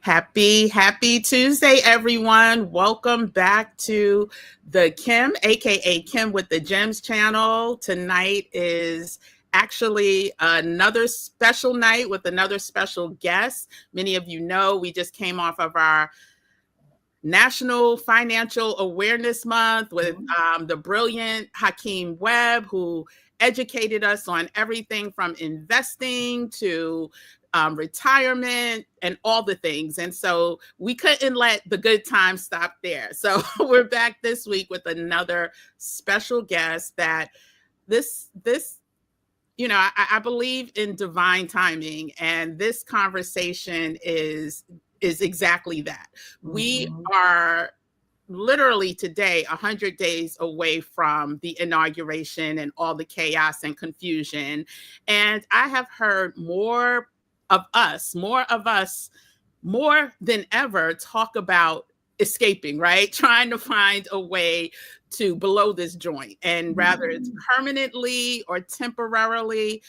Happy Tuesday, everyone. Welcome back to the Kim, aka Kim with the Gems channel. Tonight is actually another special night with another special guest. Many of you know we just came off of our National Financial Awareness Month with the brilliant Hakeem Webb, who educated us on everything from investing to retirement and all the things. And so we couldn't let the good times stop there. So we're back this week with another special guest that this I believe in divine timing, and this conversation is exactly that. We are literally today 100 days away from the inauguration and all the chaos and confusion. And I have heard more of us, more than ever talk about escaping, right? Trying to find a way to blow this joint. And rather it's permanently or temporarily,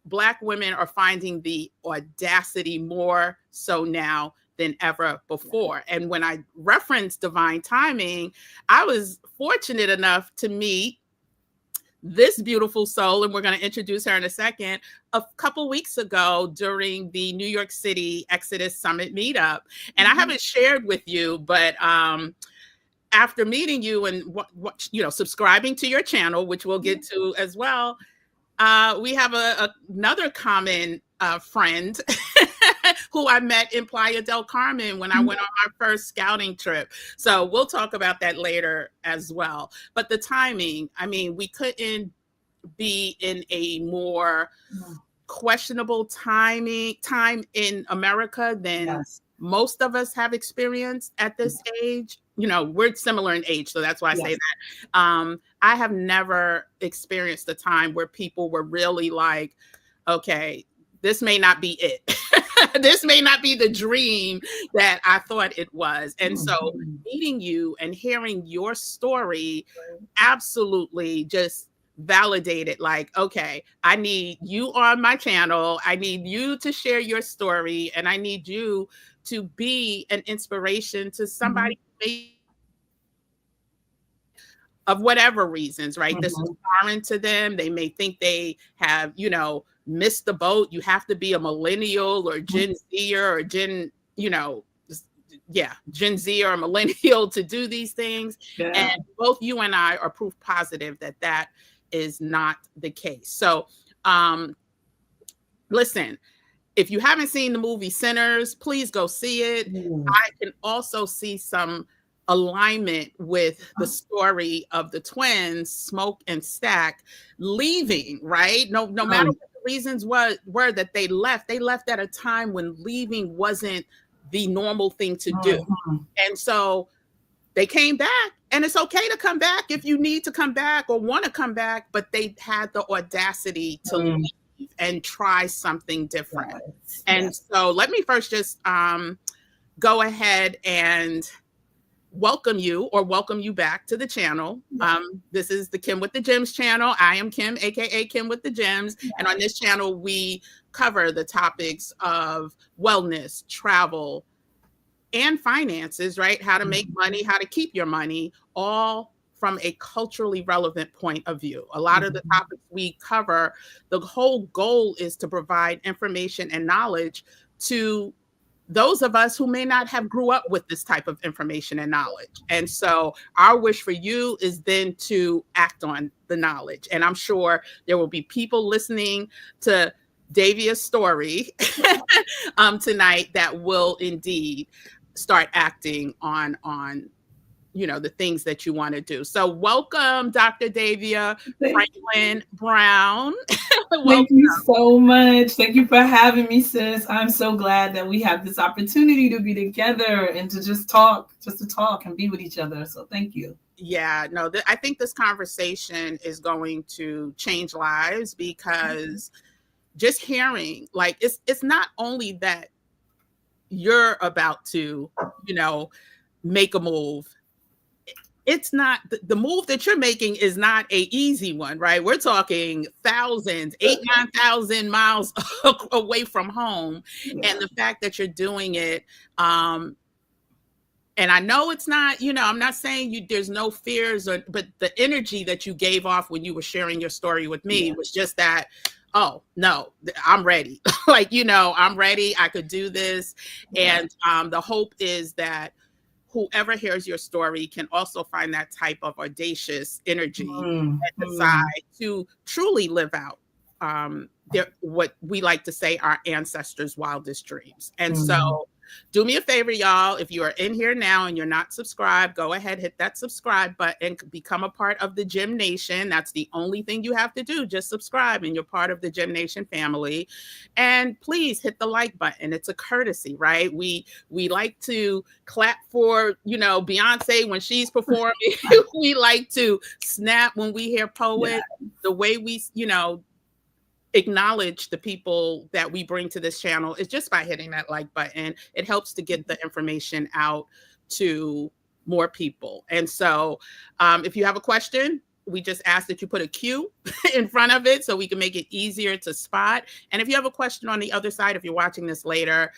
Black women are finding the audacity more so now than ever before. And when I reference divine timing, I was fortunate enough to meet this beautiful soul, and we're going to introduce her in a second, a couple weeks ago during the New York City Exodus Summit meetup. And I haven't shared with you, but after meeting you and subscribing to your channel, which we'll get to as well, we have another common friend who I met in Playa del Carmen when I went on my first scouting trip. So we'll talk about that later as well. But the timing, I mean, we couldn't be in a more questionable time in America than most of us have experienced at this age. We're similar in age, so that's why I say that. I have never experienced a time where people were really like, okay, this may not be it. This may not be the dream that I thought it was. And so meeting you and hearing your story absolutely just validated, like, okay, I need you on my channel. I need you to share your story, and I need you to be an inspiration to somebody of whatever reasons, right? This is foreign to them. They may think they have, missed the boat. You have to be a millennial or Gen Zer or Gen Z or a millennial to do these things. Yeah. And both you and I are proof positive that is not the case. So listen, if you haven't seen the movie Sinners, please go see it. I can also see some alignment with the story of the twins, Smoke and Stack, leaving, right? No matter what the reasons were that they left at a time when leaving wasn't the normal thing to do. And so they came back, and it's okay to come back if you need to come back or want to come back, but they had the audacity to leave and try something different. And so let me first just go ahead and welcome you back to the channel. This is the Kim with the Gems channel. I am Kim, aka Kim with the Gems. And on this channel, we cover the topics of wellness, travel, and finances, right? How to make money, how to keep your money, all from a culturally relevant point of view. A lot of the topics we cover, the whole goal is to provide information and knowledge to those of us who may not have grew up with this type of information and knowledge. And so our wish for you is then to act on the knowledge. And I'm sure there will be people listening to Davia's story tonight that will indeed start acting on the things that you want to do. So welcome, Dr. Davia Frankyn Brown. Thank you so much. Thank you for having me, sis. I'm so glad that we have this opportunity to be together and to just talk and be with each other. So thank you. Yeah, no, I think this conversation is going to change lives because just hearing, like, it's not only that you're about to, make a move. it's not the move that you're making is not a easy one, right? We're talking thousands, 9,000 miles away from home. Yeah. And the fact that you're doing it, and I know it's not, I'm not saying there's no fears, but the energy that you gave off when you were sharing your story with me was just that, oh no, I'm ready. Like, I'm ready. I could do this. And the hope is that whoever hears your story can also find that type of audacious energy and decide to truly live out what we like to say our ancestors' wildest dreams. And so do me a favor, y'all. If you are in here now and you're not subscribed, go ahead, hit that subscribe button, become a part of the Gym Nation. That's the only thing you have to do. Just subscribe and you're part of the Gym Nation family. And please hit the like button. It's a courtesy, right? We like to clap for, Beyonce when she's performing. We like to snap when we hear poets. The way we, acknowledge the people that we bring to this channel is just by hitting that like button. It helps to get the information out to more people. And so if you have a question, we just ask that you put a Q in front of it so we can make it easier to spot. And if you have a question on the other side, if you're watching this later,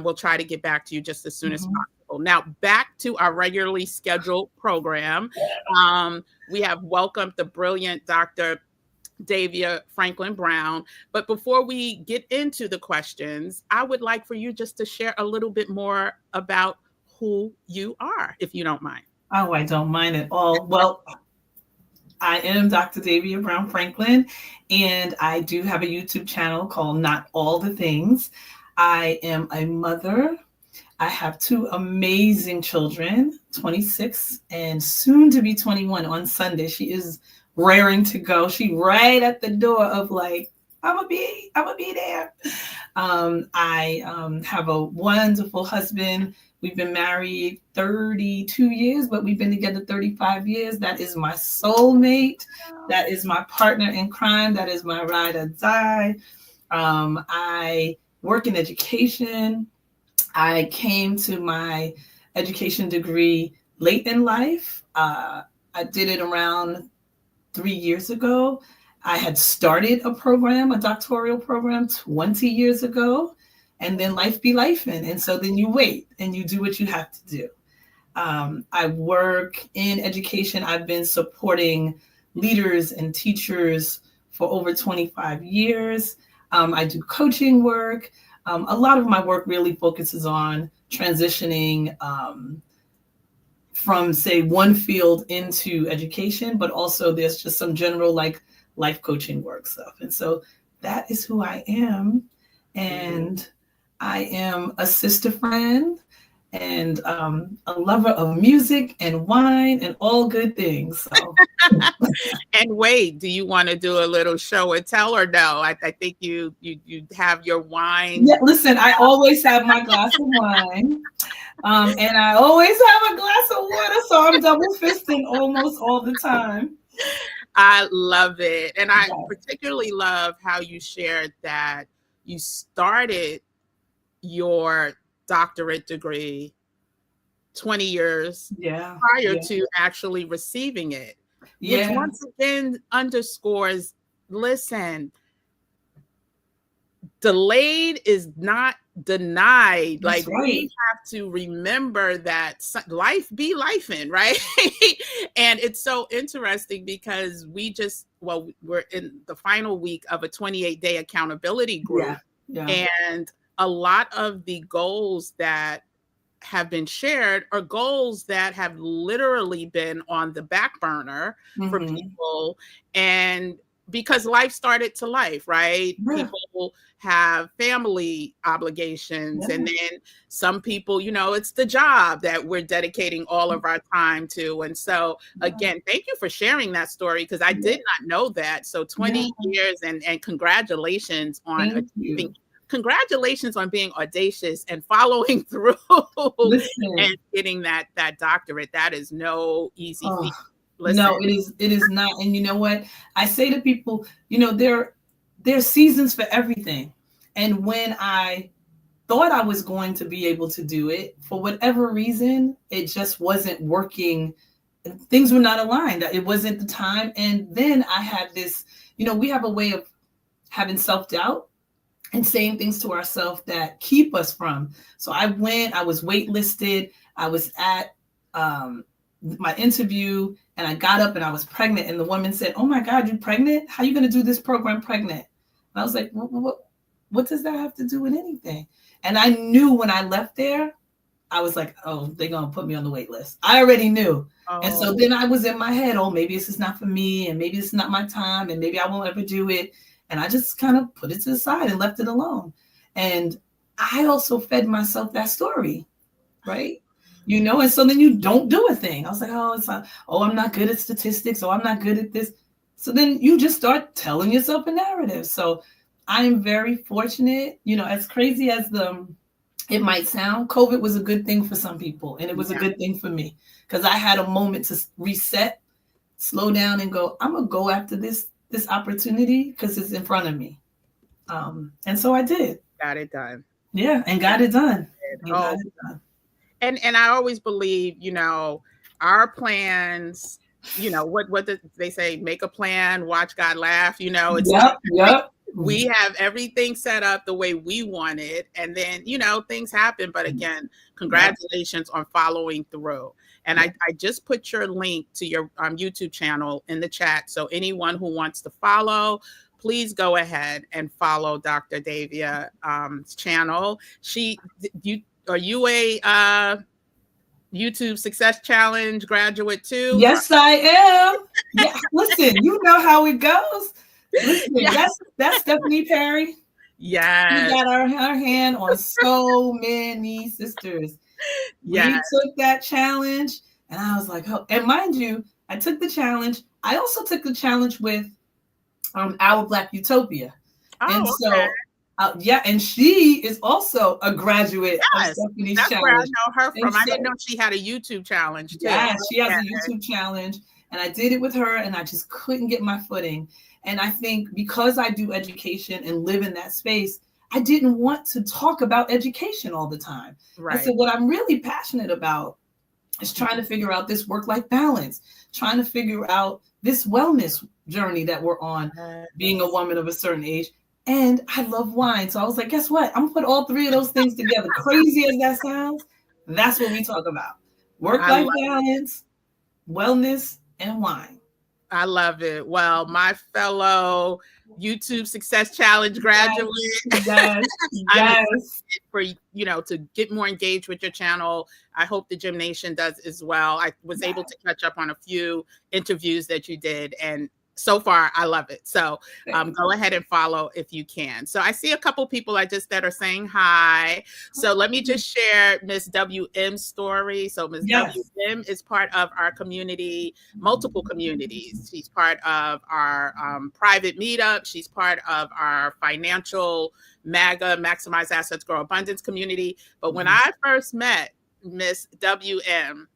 we'll try to get back to you just as soon as possible. Now, back to our regularly scheduled program. We have welcomed the brilliant Dr. Davia Frankyn Brown. But before we get into the questions, I would like for you just to share a little bit more about who you are, if you don't mind. Oh, I don't mind at all. Well, I am Dr. Davia Brown Frankyn, and I do have a YouTube channel called Not All the Things. I am a mother. I have two amazing children, 26 and soon to be 21 on Sunday. She is raring to go. She right at the door of like, I'm gonna be there. I have a wonderful husband. We've been married 32 years, but we've been together 35 years. That is my soulmate. That is my partner in crime. That is my ride or die. I work in education. I came to my education degree late in life. I did it around 3 years ago. I had started a doctoral program 20 years ago, and then life be lifing. And so then you wait and you do what you have to do. I work in education. I've been supporting leaders and teachers for over 25 years. I do coaching work. A lot of my work really focuses on transitioning from, say, one field into education, but also there's just some general like life coaching work stuff. And so that is who I am. And I am a sister friend and a lover of music and wine and all good things. So. And wait, do you want to do a little show and tell or no? I think you have your wine. Yeah, listen, I always have my glass of wine. And I always have a glass of water, so I'm double fisting almost all the time. I love it. And I particularly love how you shared that you started your doctorate degree 20 years prior to actually receiving it, which once again underscores, listen, delayed is not denied. That's like we have to remember that life be lifing, right? And it's so interesting because we're in the final week of a 28-day accountability group. And a lot of the goals that have been shared are goals that have literally been on the back burner for people. And because life started to life, right? People have family obligations. And then some people, it's the job that we're dedicating all of our time to. And so again, thank you for sharing that story, because I did not know that. So 20 years and congratulations on achieving. Congratulations on being audacious and following through and getting that doctorate. That is no easy feat. Listen. No, it is not. And you know what? I say to people, there's seasons for everything. And when I thought I was going to be able to do it, for whatever reason, it just wasn't working things were not aligned. It wasn't the time. And then I had this, we have a way of having self-doubt and saying things to ourselves that keep us from. So I was waitlisted. I was at my interview, and I got up and I was pregnant. And the woman said, "Oh my God, you're pregnant? How are you going to do this program pregnant?" And I was like, what does that have to do with anything? And I knew when I left there, I was like, oh, they're going to put me on the wait list. I already knew. Oh. And so then I was in my head, oh, maybe this is not for me, and maybe it's not my time, and maybe I won't ever do it. And I just kind of put it to the side and left it alone. And I also fed myself that story, right? And so then you don't do a thing. I was like, I'm not good at statistics. I'm not good at this. So then you just start telling yourself a narrative. So I am very fortunate, as crazy as it might sound, COVID was a good thing for some people. And it was a good thing for me because I had a moment to reset, slow down, and go, I'm going to go after this opportunity because it's in front of me. And so I did. Got it done. Yeah, and got it done. And I always believe, our plans, what did they say? Make a plan, watch God laugh. It's yep. We have everything set up the way we want it, and then things happen. But again, congratulations on following through. And I just put your link to your YouTube channel in the chat, so anyone who wants to follow, please go ahead and follow Dr. Davia's channel. Are you a YouTube Success Challenge graduate too? Yes, I am. Yeah, listen, you know how it goes. Listen, that's Stephanie Perry. Yeah, we got our hand on so many sisters. We took that challenge, and I was like, oh, and mind you, I took the challenge. I also took the challenge with Our Black Utopia. And so and she is also a graduate of Stephanie's that's challenge. Where I know her from. I didn't know she had a YouTube challenge too. Yeah, she has a YouTube challenge, and I did it with her, and I just couldn't get my footing. And I think because I do education and live in that space, I didn't want to talk about education all the time. Right. I said, what I'm really passionate about is trying to figure out this work-life balance, trying to figure out this wellness journey that we're on, being a woman of a certain age. And I love wine. So I was like, guess what? I'm going to put all three of those things together. Crazy as that sounds, that's what we talk about. Work-life balance, wellness, and wine. I love it. Well, my fellow YouTube Success Challenge graduate, yes. For to get more engaged with your channel. I hope the Gym Nation does as well. I was able to catch up on a few interviews that you did, and so far I love it. So go ahead and follow if you can. So I see a couple people that are saying hi. So let me just share Miss WM's story. So Miss WM is part of our community, multiple communities. She's part of our private meetup. She's part of our financial MAGA, Maximize Assets, Grow Abundance community. But when I first met Miss WM,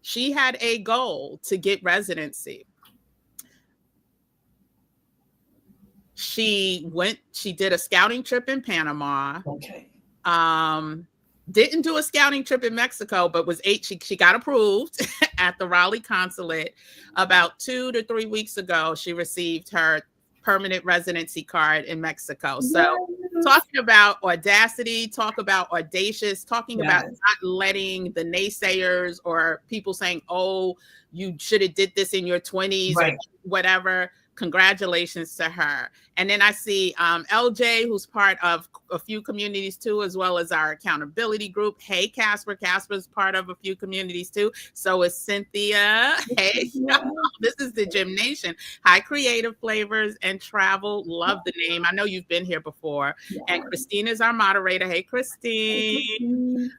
she had a goal to get residency. She did a scouting trip in Panama. Okay. Didn't do a scouting trip in Mexico, but she got approved at the Raleigh consulate. About 2 to 3 weeks ago, she received her permanent residency card in Mexico. So talking about audacity, talk about audacious, talking about not letting the naysayers or people saying, oh, you should have did this in your 20s or whatever. Congratulations to her. And then I see LJ, who's part of a few communities too, as well as our accountability group. Hey, Casper. Casper's part of a few communities too. So is Cynthia. Hey, this is the Gym Nation. Hi, Creative Flavors and Travel. Love the name. I know you've been here before. Yeah. And Christine is our moderator. Hey, Christine.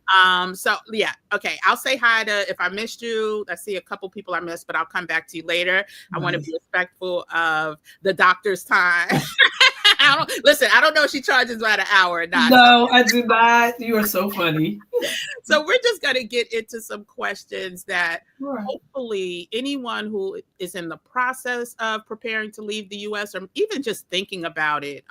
So yeah, okay. I'll say hi to, if I missed you, I see a couple people I missed, but I'll come back to you later. I want to be respectful of the doctor's time. I don't know if she charges by the hour or not. No, I do not. You are so funny. So we're just going to get into some questions that hopefully anyone who is in the process of preparing to leave the U.S. or even just thinking about it,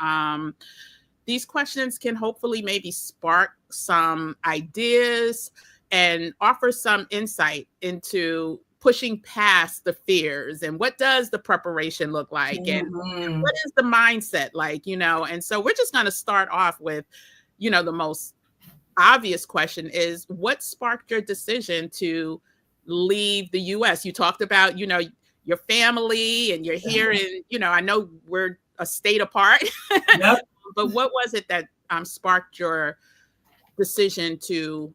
these questions can hopefully maybe spark some ideas and offer some insight into pushing past the fears, and what does the preparation look like, and what is the mindset like, and so we're just going to start off with, the most obvious question is, what sparked your decision to leave the US? You talked about, your family, and you're here in, I know we're a state apart, yep. but what was it that sparked your decision to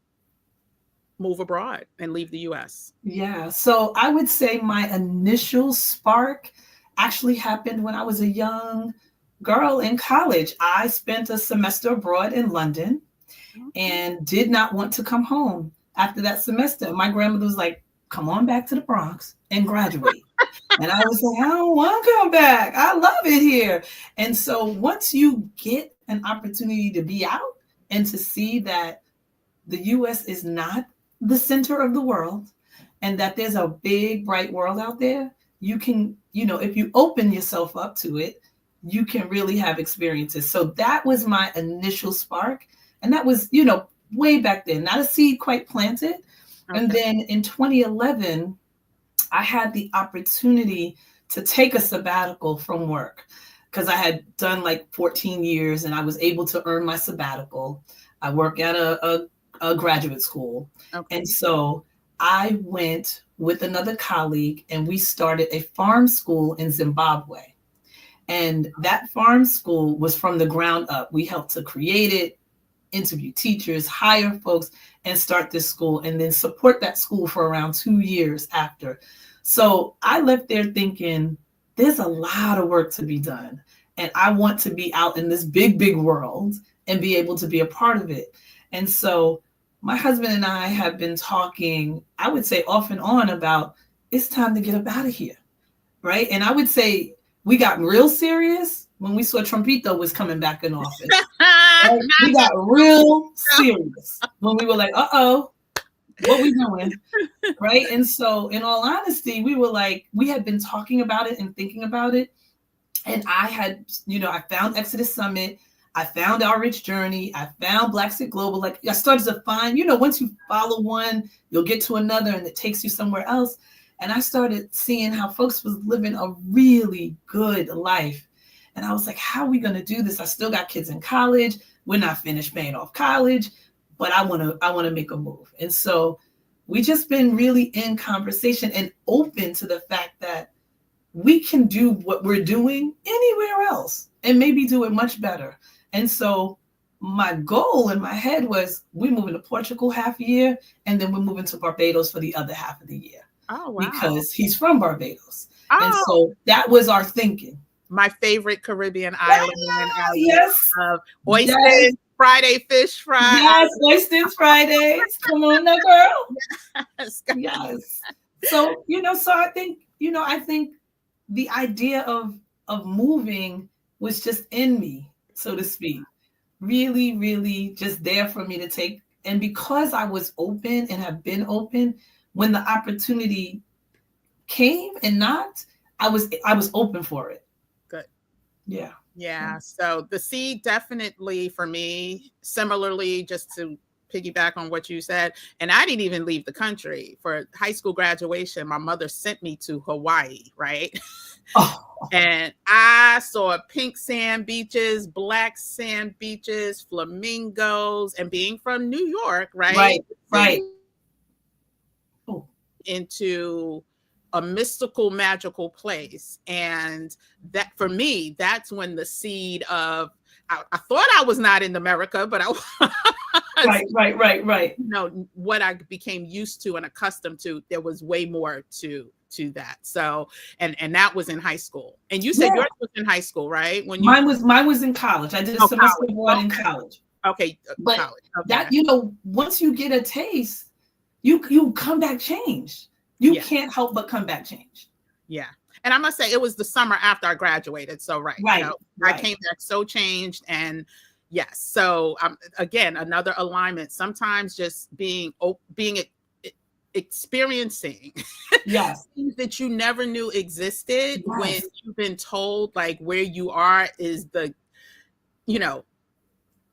move abroad and leave the US? Yeah, so I would say my initial spark actually happened when I was a young girl in college. I spent a semester abroad in London and did not want to come home after that semester. My grandmother was like, come on back to the Bronx and graduate. And I was like, I don't want to come back. I love it here. And so once you get an opportunity to be out and to see that the US is not the center of the world and that there's a big, bright world out there, you can, if you open yourself up to it, you can really have experiences. So that was my initial spark. And that was, way back then, not a seed quite planted. Okay. And then in 2011, I had the opportunity to take a sabbatical from work because I had done like 14 years and I was able to earn my sabbatical. I work at a graduate school. Okay. And so I went with another colleague and we started a farm school in Zimbabwe. And that farm school was from the ground up. We helped to create it, interview teachers, hire folks, and start this school, and then support that school for around 2 years after. So I left there thinking, there's a lot of work to be done. And I want to be out in this big, big world and be able to be a part of it. And so my husband and I have been talking, I would say off and on, about it's time to get up out of here, right? And I would say we got real serious when we saw Trumpito was coming back in office. Right? We got real serious when we were like, uh-oh, what we doing, right? And so in all honesty, we were like, we had been talking about it and thinking about it. And I had, I found Exodus Summit. I found Our Rich Journey. I found Black Sit Global. Like I started to find, once you follow one, you'll get to another and it takes you somewhere else. And I started seeing how folks was living a really good life. And I was like, how are we going to do this? I still got kids in college. We're not finished paying off college, but I want to make a move. And so we just been really in conversation and open to the fact that we can do what we're doing anywhere else and maybe do it much better. And so my goal in my head was we're moving to Portugal half a year, and then we're moving to Barbados for the other half of the year. Oh, wow. Because he's from Barbados. Oh. And so that was our thinking. My favorite Caribbean island. Yes. Oysters, yes. Friday, fish fry. Yes, oysters Fridays. Come on now, girl. Yes. So, so I think the idea of moving was just in me, so to speak. Really, really just there for me to take. And because I was open and have been open, when the opportunity came and knocked, I was open for it. Good. Yeah. Yeah. So the seed definitely for me, similarly, just to piggyback on what you said, and I didn't even leave the country for high school graduation. My mother sent me to Hawaii, right? Oh. And I saw pink sand beaches, black sand beaches, flamingos, and being from New York, right? Right. Into a mystical, magical place. And that for me, that's when the seed of, I thought I was not in America, but I was. Right. What I became used to and accustomed to, there was way more to that. So, and that was in high school. And you said yours was in high school, right? Mine was in college. I did a semester abroad in college. Okay. But college. Okay. That, once you get a taste, you come back changed. You can't help but come back changed. Yeah. And I must say, it was the summer after I graduated. So, right. I came back so changed. And yes. So, again, another alignment. Sometimes just being experiencing things that you never knew existed when you've been told like where you are is the,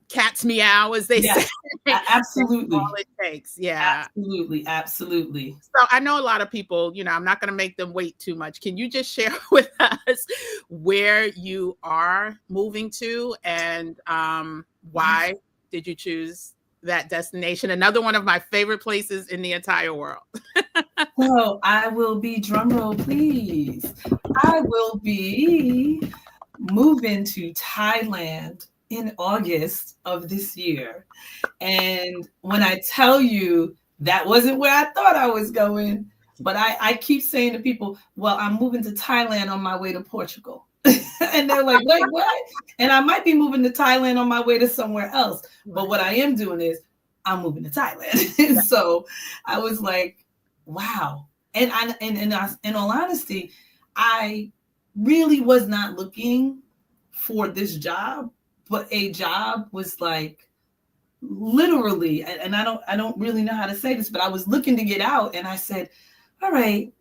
cat's meow, as they say. Absolutely. That's all it takes. Yeah. Absolutely. Absolutely. So I know a lot of people, I'm not going to make them wait too much. Can you just share with us where you are moving to, and why did you choose that destination? Another one of my favorite places in the entire world. So I will be, drumroll please, I will be moving to Thailand in August of this year. And when I tell you that wasn't where I thought I was going, but I keep saying to people, well, I'm moving to Thailand on my way to Portugal. And they're like, wait, what? And I might be moving to Thailand on my way to somewhere else. But what I am doing is I'm moving to Thailand. So I was like, wow. And in all honesty, I really was not looking for this job, but a job was like literally, and I don't really know how to say this, but I was looking to get out, and I said, all right,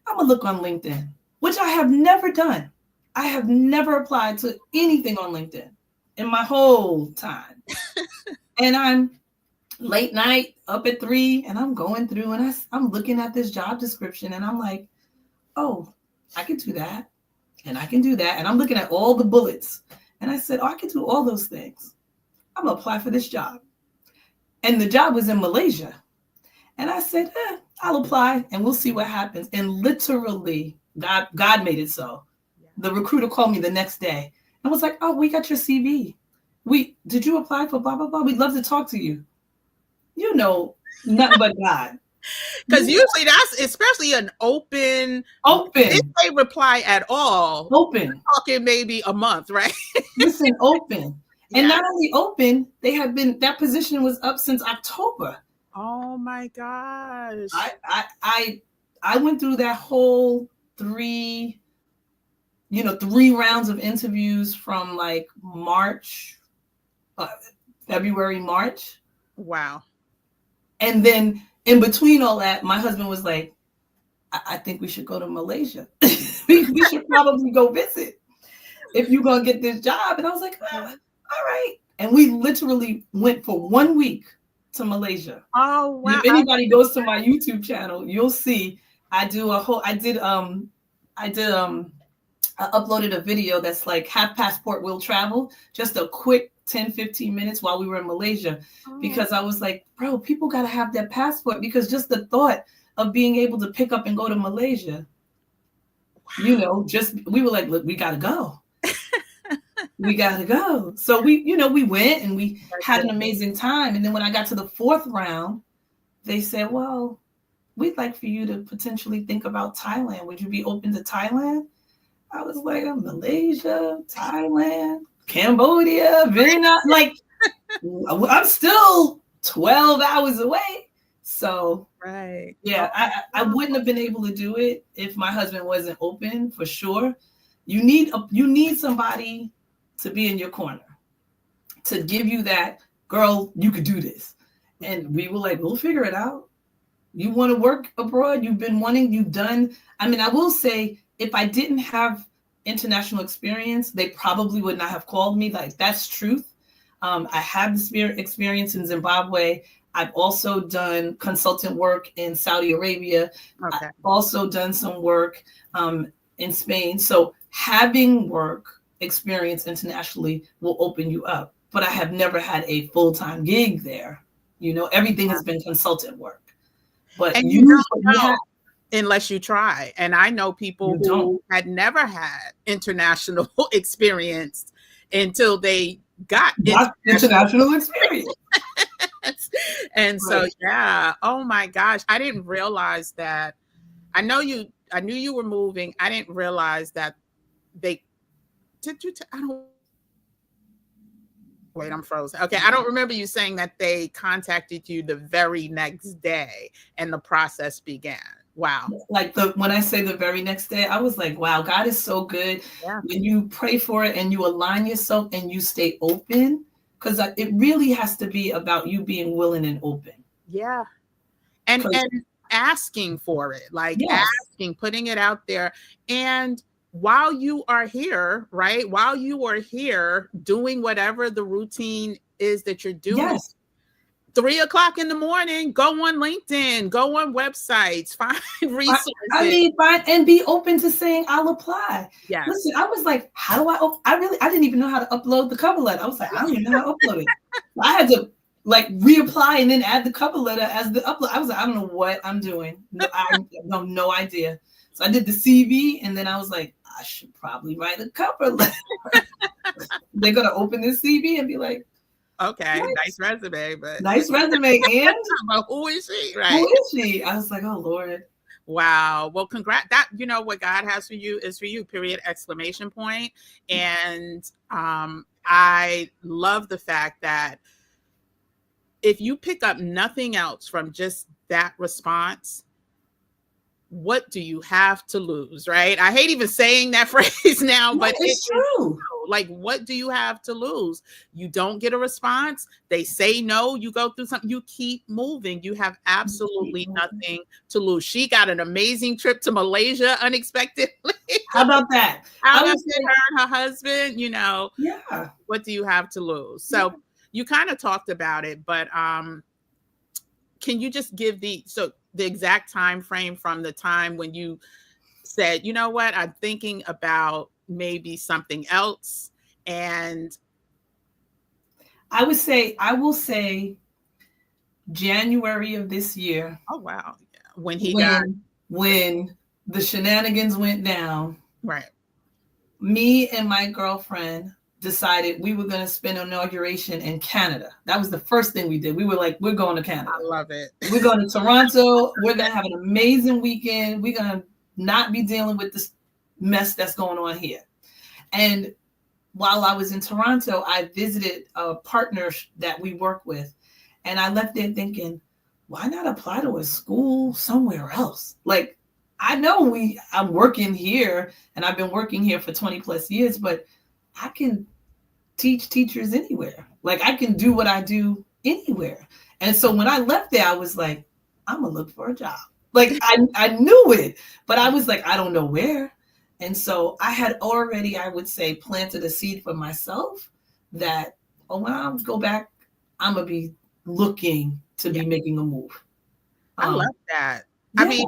I'm gonna look on LinkedIn, which I have never done. I have never applied to anything on LinkedIn in my whole time. And I'm late night up at 3, and I'm going through, and I'm looking at this job description, and I'm like, oh, I can do that, and I can do that. And I'm looking at all the bullets, and I said, oh, I can do all those things. I'm gonna apply for this job. And the job was in Malaysia. And I said, I'll apply and we'll see what happens. And literally, God made it so. The recruiter called me the next day and was like, oh, we got your CV. Did you apply for blah, blah, blah? We'd love to talk to you. Nothing but God. Because usually that's especially an open. If they reply at all, open. Talking maybe a month, right? Listen, open. And not only open, that position was up since October. Oh my gosh. I went through that whole 3 rounds of interviews from like February, March. Wow. And then in between all that, my husband was like, I think we should go to Malaysia. we should probably go visit if you're going to get this job. And I was like, all right. And we literally went for 1 week to Malaysia. Oh, wow. If anybody goes to my YouTube channel, you'll see I uploaded a video that's like have passport, will travel, just a quick 10-15 minutes while we were in Malaysia, because I was like, bro, people got to have their passport, because just the thought of being able to pick up and go to Malaysia, we were like, look, we got to go. We got to go. So we went and we had an amazing time. And then when I got to the 4th round, they said, well, we'd like for you to potentially think about Thailand. Would you be open to Thailand? I was like, Malaysia, Thailand, Cambodia, Vietnam. Like, I'm still 12 hours away. So, right. Yeah, I wouldn't have been able to do it if my husband wasn't open, for sure. You need somebody to be in your corner, to give you that, girl, you could do this. And we were like, we'll figure it out. You want to work abroad? I will say, if I didn't have international experience, they probably would not have called me. Like, that's truth. I have the experience in Zimbabwe. I've also done consultant work in Saudi Arabia. Okay. I've also done some work in Spain. So having work experience internationally will open you up. But I have never had a full-time gig there. Everything has been consultant work. But you don't know unless you try. And I know people who had never had international experience until they got international experience. And so, yeah. Oh my gosh. I didn't realize that. I knew you were moving. I didn't realize that wait, I'm frozen. Okay. I don't remember you saying that they contacted you the very next day and the process began. Wow. Like when I say the very next day, I was like, wow, God is so good. Yeah. When you pray for it and you align yourself and you stay open, because it really has to be about you being willing and open. Yeah. And asking for it, like asking, putting it out there. And while you are here, right? While you are here doing whatever the routine is that you're doing. Yes. 3 o'clock in the morning, go on LinkedIn, go on websites, find resources. I mean, and be open to saying I'll apply. Yes. Listen, I was like, how do I didn't even know how to upload the cover letter. I was like, I don't even know how to upload it. I had to like reapply and then add the cover letter as the upload. I was like, I don't know what I'm doing. I have no idea. So I did the CV and then I was like, I should probably write a cover letter. They're gonna open this CV and be like, okay, what? Nice resume, but nice resume, and but who is she? Right? Who is she? I was like, oh Lord. Wow. Well, congrats. That, you know, what God has for you is for you, period, exclamation point. And I love the fact that if you pick up nothing else from just that response, what do you have to lose, right? I hate even saying that phrase now, but it's true. Like, what do you have to lose? You don't get a response. They say no. You go through something. You keep moving. You have absolutely nothing to lose. She got an amazing trip to Malaysia unexpectedly. How about that? I was with her and her husband, you know. Yeah. What do you have to lose? So you kind of talked about it, but can you just give the exact time frame from the time when you said, you know what, I'm thinking about maybe something else? And I will say January of this year. Oh wow. Yeah. When the shenanigans went down. Right. Me and my girlfriend decided we were going to spend inauguration in Canada. That was the first thing we did. We were like, we're going to Canada. I love it. We're going to Toronto. We're going to have an amazing weekend. We're going to not be dealing with this mess that's going on here. And while I was in Toronto, I visited a partner that we work with. And I left there thinking, why not apply to a school somewhere else? Like, I know I'm working here and I've been working here for 20 plus years, but I can teach teachers anywhere. Like, I can do what I do anywhere. And so when I left there, I was like, I'm gonna look for a job. Like, I knew it, but I was like, I don't know where. And so I had already, I would say, planted a seed for myself that, when I go back, I'm gonna be looking to be making a move. I love that. Yeah. I mean,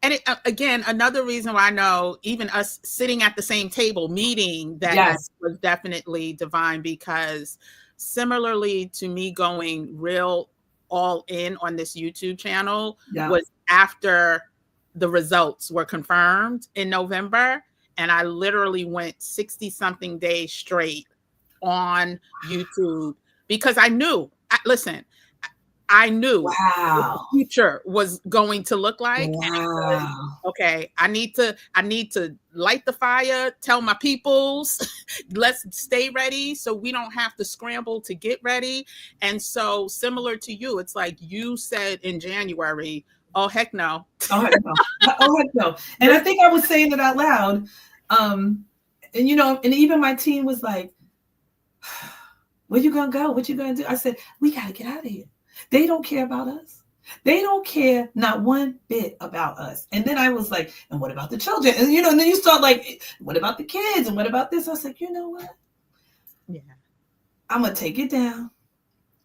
and again, another reason why I know even us sitting at the same table meeting that was definitely divine, because similarly to me going real all in on this YouTube channel was after the results were confirmed in November. And I literally went 60 something days straight on YouTube because I knew, I knew what the future was going to look like. Wow. And it was, okay, I need to light the fire, tell my peoples, let's stay ready so we don't have to scramble to get ready. And so similar to you, it's like you said in January, oh, heck no. Oh, heck no. Oh, heck no. And I think I was saying it out loud. And, and even my team was like, where you going to go? What you going to do? I said, we got to get out of here. They don't care about us. They don't care not one bit about us. And then I was like, and what about the children? And, and then you start like, what about the kids? And what about this? I was like, you know what? Yeah. I'm going to take it down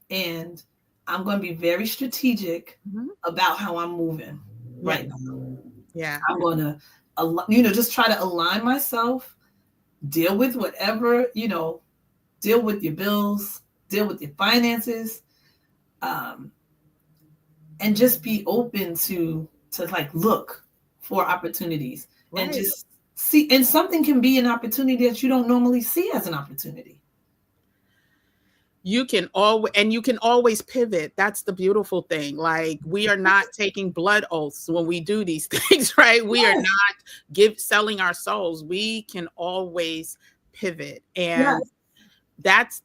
and I'm going to be very strategic about how I'm moving right now. Yeah. I'm going to, just try to align myself, deal with whatever, deal with your bills, deal with your finances. And just be open to like look for opportunities and just see. And something can be an opportunity that you don't normally see as an opportunity. You can always pivot. That's the beautiful thing. Like, we are not taking blood oaths when we do these things, right? We are not selling our souls. We can always pivot, and that's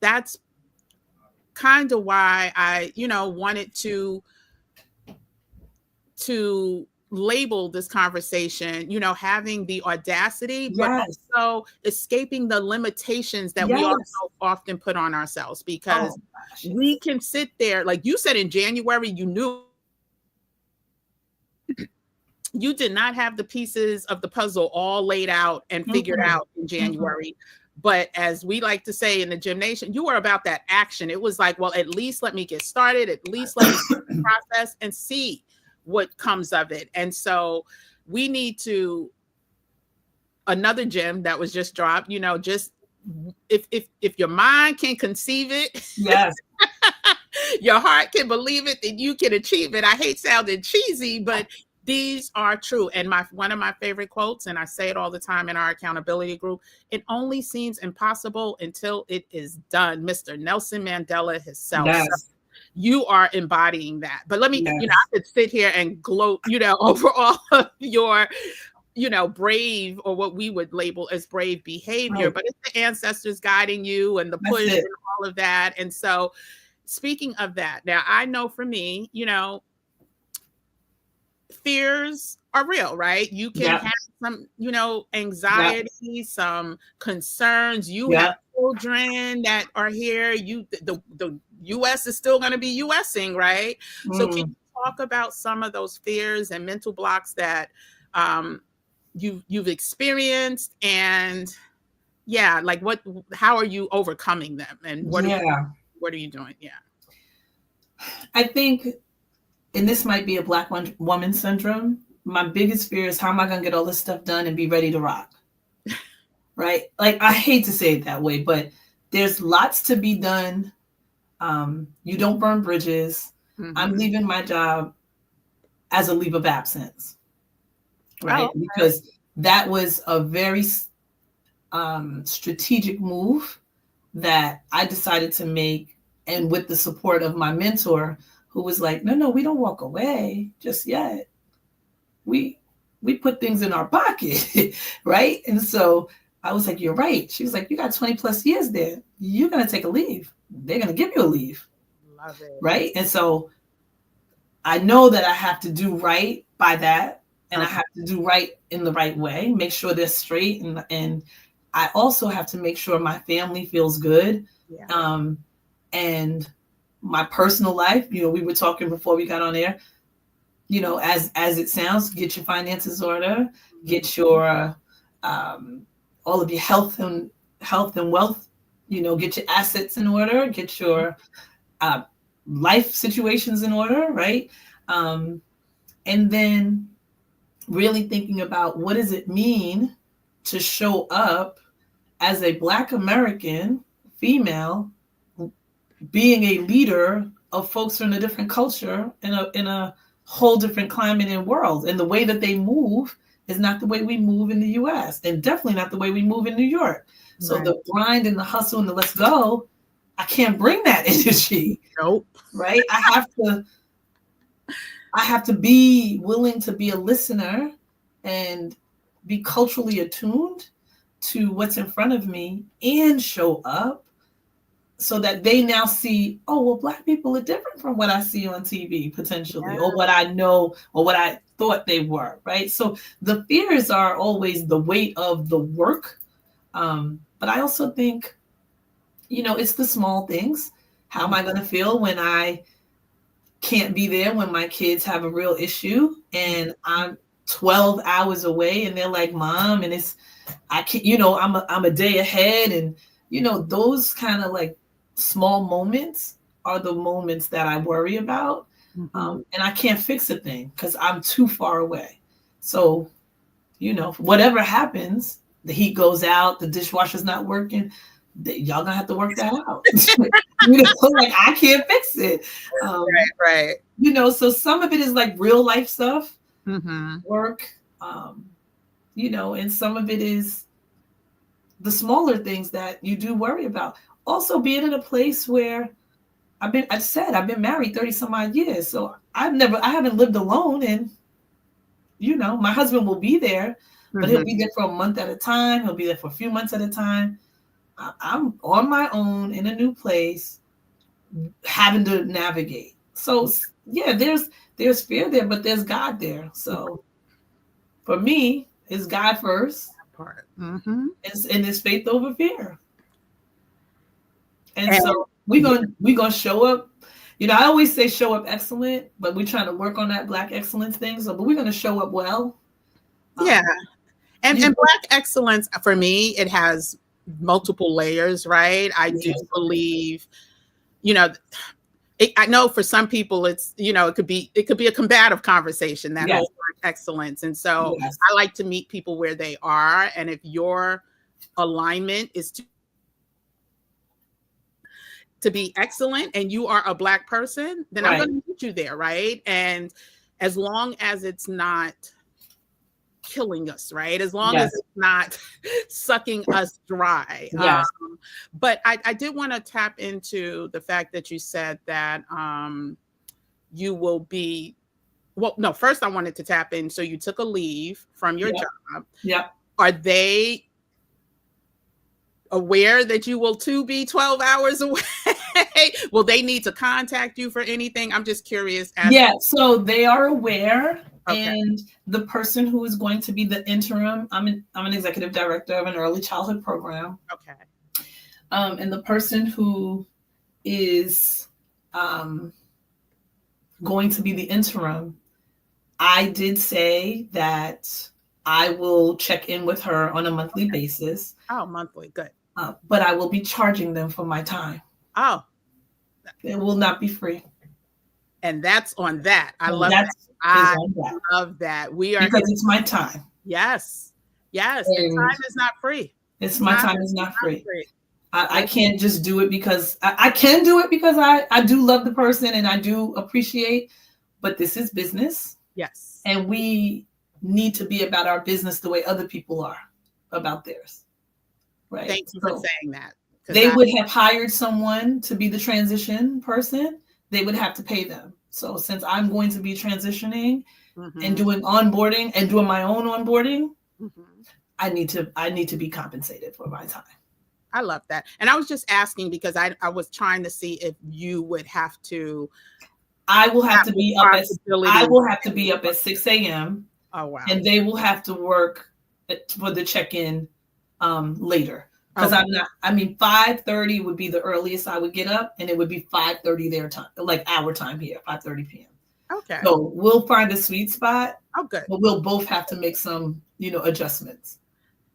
kind of why I, wanted to label this conversation, having the audacity, but also escaping the limitations that we also often put on ourselves, because we can sit there, like you said, in January, you knew you did not have the pieces of the puzzle all laid out and figured out in January. But as we like to say in the gymnasium, you were about that action. It was like, well, at least let me get started. At least let me process and see what comes of it. And so we need to, another gem that was just dropped, you know, just if your mind can conceive it, yes, your heart can believe it, then you can achieve it. I hate sounding cheesy, but these are true. And one of my favorite quotes, and I say it all the time in our accountability group, it only seems impossible until it is done. Mr. Nelson Mandela himself. yes. So you are embodying that. But let me, you know, I could sit here and gloat, you know, over all of your, you know, brave, or what we would label as brave behavior, but it's the ancestors guiding you and the push and all of that. And so speaking of that, now I know for me, you know, fears are real, right? You can have some, you know, anxiety, some concerns. You have children that are here. The US is still going to be USing, right? So can you talk about some of those fears and mental blocks that you've experienced, and like how are you overcoming them, and what are you doing? I think, and this might be a Black woman syndrome, my biggest fear is, how am I going to get all this stuff done and be ready to rock? Right? Like, I hate to say it that way, but there's lots to be done. You don't burn bridges. I'm leaving my job as a leave of absence, right? Because that was a very strategic move that I decided to make, and with the support of my mentor, who was like, no, we don't walk away just yet. We put things in our pocket, right? And so I was like, you're right. She was like, you got 20 plus years there. You're going to take a leave. They're going to give you a leave. Love it. Right? And so I know that I have to do right by that. And I have to do right in the right way, make sure they're straight. And I also have to make sure my family feels good. And my personal life, you know, we were talking before we got on air, you know, as it sounds, get your finances in order, get your, all of your health and wealth, you know, get your assets in order, get your life situations in order, right? And then really thinking about, what does it mean to show up as a Black American female, being a leader of folks from a different culture in a whole different climate and world. And the way that they move is not the way we move in the US, and definitely not the way we move in New York. So the grind and the hustle and the let's go, I can't bring that energy. Nope. Right? I have to be willing to be a listener and be culturally attuned to what's in front of me and show up, so that they now see, oh, well, Black people are different from what I see on TV potentially, or what I know, or what I thought they were, right? So the fears are always the weight of the work. But I also think, you know, it's the small things. How am I going to feel when I can't be there when my kids have a real issue and I'm 12 hours away and they're like, Mom, and I can't, you know, I'm a day ahead, and, you know, those kind of like small moments are the moments that I worry about. And I can't fix a thing because I'm too far away. So, you know, whatever happens, the heat goes out, the dishwasher's not working, y'all gonna have to work that out. You know, like, I can't fix it. Right. You know, so some of it is like real life stuff, work, you know, and some of it is the smaller things that you do worry about. Also being in a place where I've been married 30 some odd years. So I haven't lived alone, and, you know, my husband will be there, but he'll be there for a month at a time. He'll be there for a few months at a time. I'm on my own in a new place, having to navigate. So yeah, there's fear there, but there's God there. So for me, it's God first, and it's faith over fear. And so we're gonna show up. You know, I always say show up excellent, but we're trying to work on that Black excellence thing. So, but we're gonna show up well. And Black excellence, for me, it has multiple layers, right? I do believe, you know, I know for some people it's, you know, it could be a combative conversation, that whole word excellence. And so I like to meet people where they are. And if your alignment is to be excellent and you are a Black person, then I'm going to meet you there, right? And as long as it's not killing us, right? As long as it's not sucking us dry. But I did want to tap into the fact that you said that you will be, well, no, first I wanted to tap in. So you took a leave from your job. Are they aware that you will too be 12 hours away? Will they need to contact you for anything? I'm just curious. So they are aware. And the person who is going to be the interim, I'm an executive director of an early childhood program. And the person who is going to be the interim, I did say that I will check in with her on a monthly basis. Oh, monthly, good. But I will be charging them for my time. Oh. It will not be free. And that's on that. I love that. I love that. We are, because it's my time. Yes. And time is not free. It's my time is not free. I can't just do it because I can do it because I do love the person and I do appreciate, but this is business. Yes. And we need to be about our business the way other people are about theirs. Right. Thank you for saying that. They would have hired someone to be the transition person. They would have to pay them. So since I'm going to be transitioning and doing onboarding and doing my own onboarding, I need to be compensated for my time. I love that. And I was just asking because I was trying to see if you would have to. I will have to be up at 6 a.m. Oh, wow. And they will have to work for the check-in later. Because 5:30 would be the earliest I would get up, and it would be 5:30 their time, like our time here, 5:30 p.m. Okay. So we'll find a sweet spot. Oh, good. But we'll both have to make some, adjustments.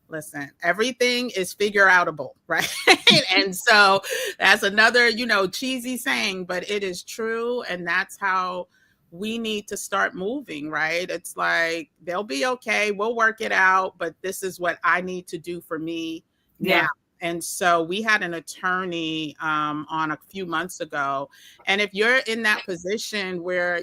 Listen, everything is figure outable, right? And so that's another, cheesy saying, but it is true. And that's how we need to start moving, right? It's like, they'll be okay. We'll work it out. But this is what I need to do for me now. And so we had an attorney on a few months ago. And if you're in that position where,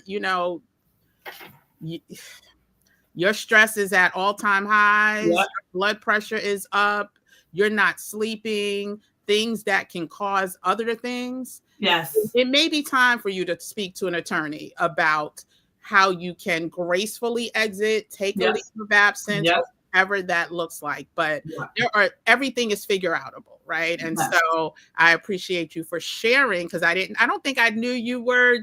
your stress is at all-time highs, your blood pressure is up, you're not sleeping, things that can cause other things. Yes. It may be time for you to speak to an attorney about how you can gracefully exit, take a leave of absence, whatever that looks like. But everything is figure outable, right? And so I appreciate you for sharing, because I don't think I knew you were,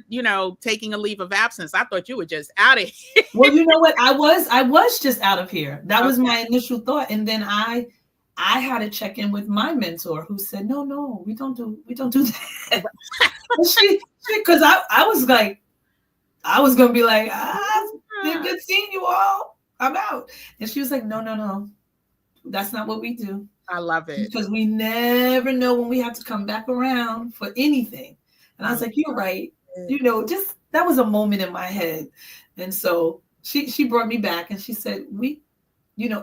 taking a leave of absence. I thought you were just out of here. Well, you know what? I was just out of here. That was my initial thought. And then I had to check in with my mentor, who said, no, we don't do that. Because I was like, I was going to be like, it's good seeing you all. I'm out. And she was like, no, that's not what we do. I love it. Because we never know when we have to come back around for anything. And I was like, you're right. Just that was a moment in my head. And so she brought me back and she said,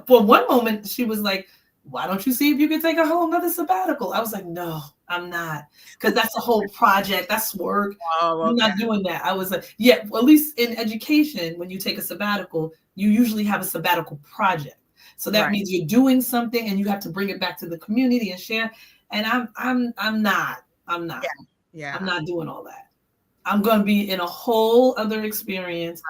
for one moment, she was like, why don't you see if you can take a whole nother sabbatical? I was like, no, I'm not. Because that's a whole project. That's work. I'm not doing that. I was like, at least in education, when you take a sabbatical, you usually have a sabbatical project. So that means you're doing something and you have to bring it back to the community and share. And I'm not. Yeah. I'm not doing all that. I'm going to be in a whole other experience,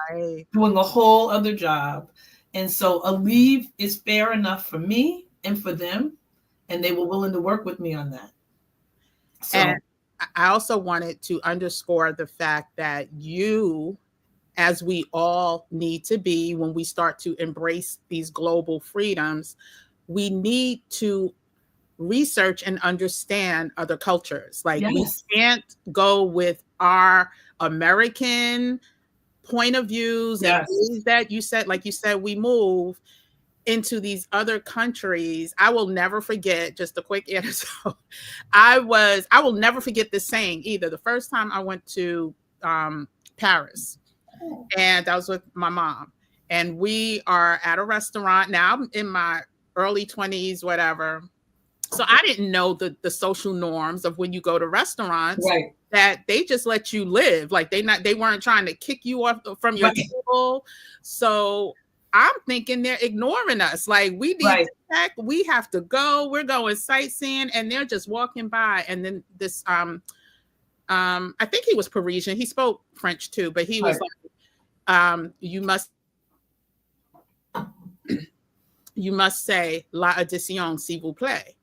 doing a whole other job. And so a leave is fair enough for me and for them. And they were willing to work with me on that. So, and I also wanted to underscore the fact that you, as we all need to be when we start to embrace these global freedoms, we need to research and understand other cultures. Like we can't go with our American point of views and ways that you said, we move. into these other countries, I will never forget, just a quick anecdote. I will never forget this saying either. The first time I went to Paris, and I was with my mom, and we are at a restaurant. Now I'm in my early 20s, whatever. So I didn't know the social norms of when you go to restaurants, right, that they just let you live. Like they weren't trying to kick you off from your right, table. So I'm thinking they're ignoring us. Like, we need right. to check, we have to go, we're going sightseeing, and they're just walking by. And then this I think he was Parisian. He spoke French too, but he was Right. like, you must say la addition, s'il vous plaît.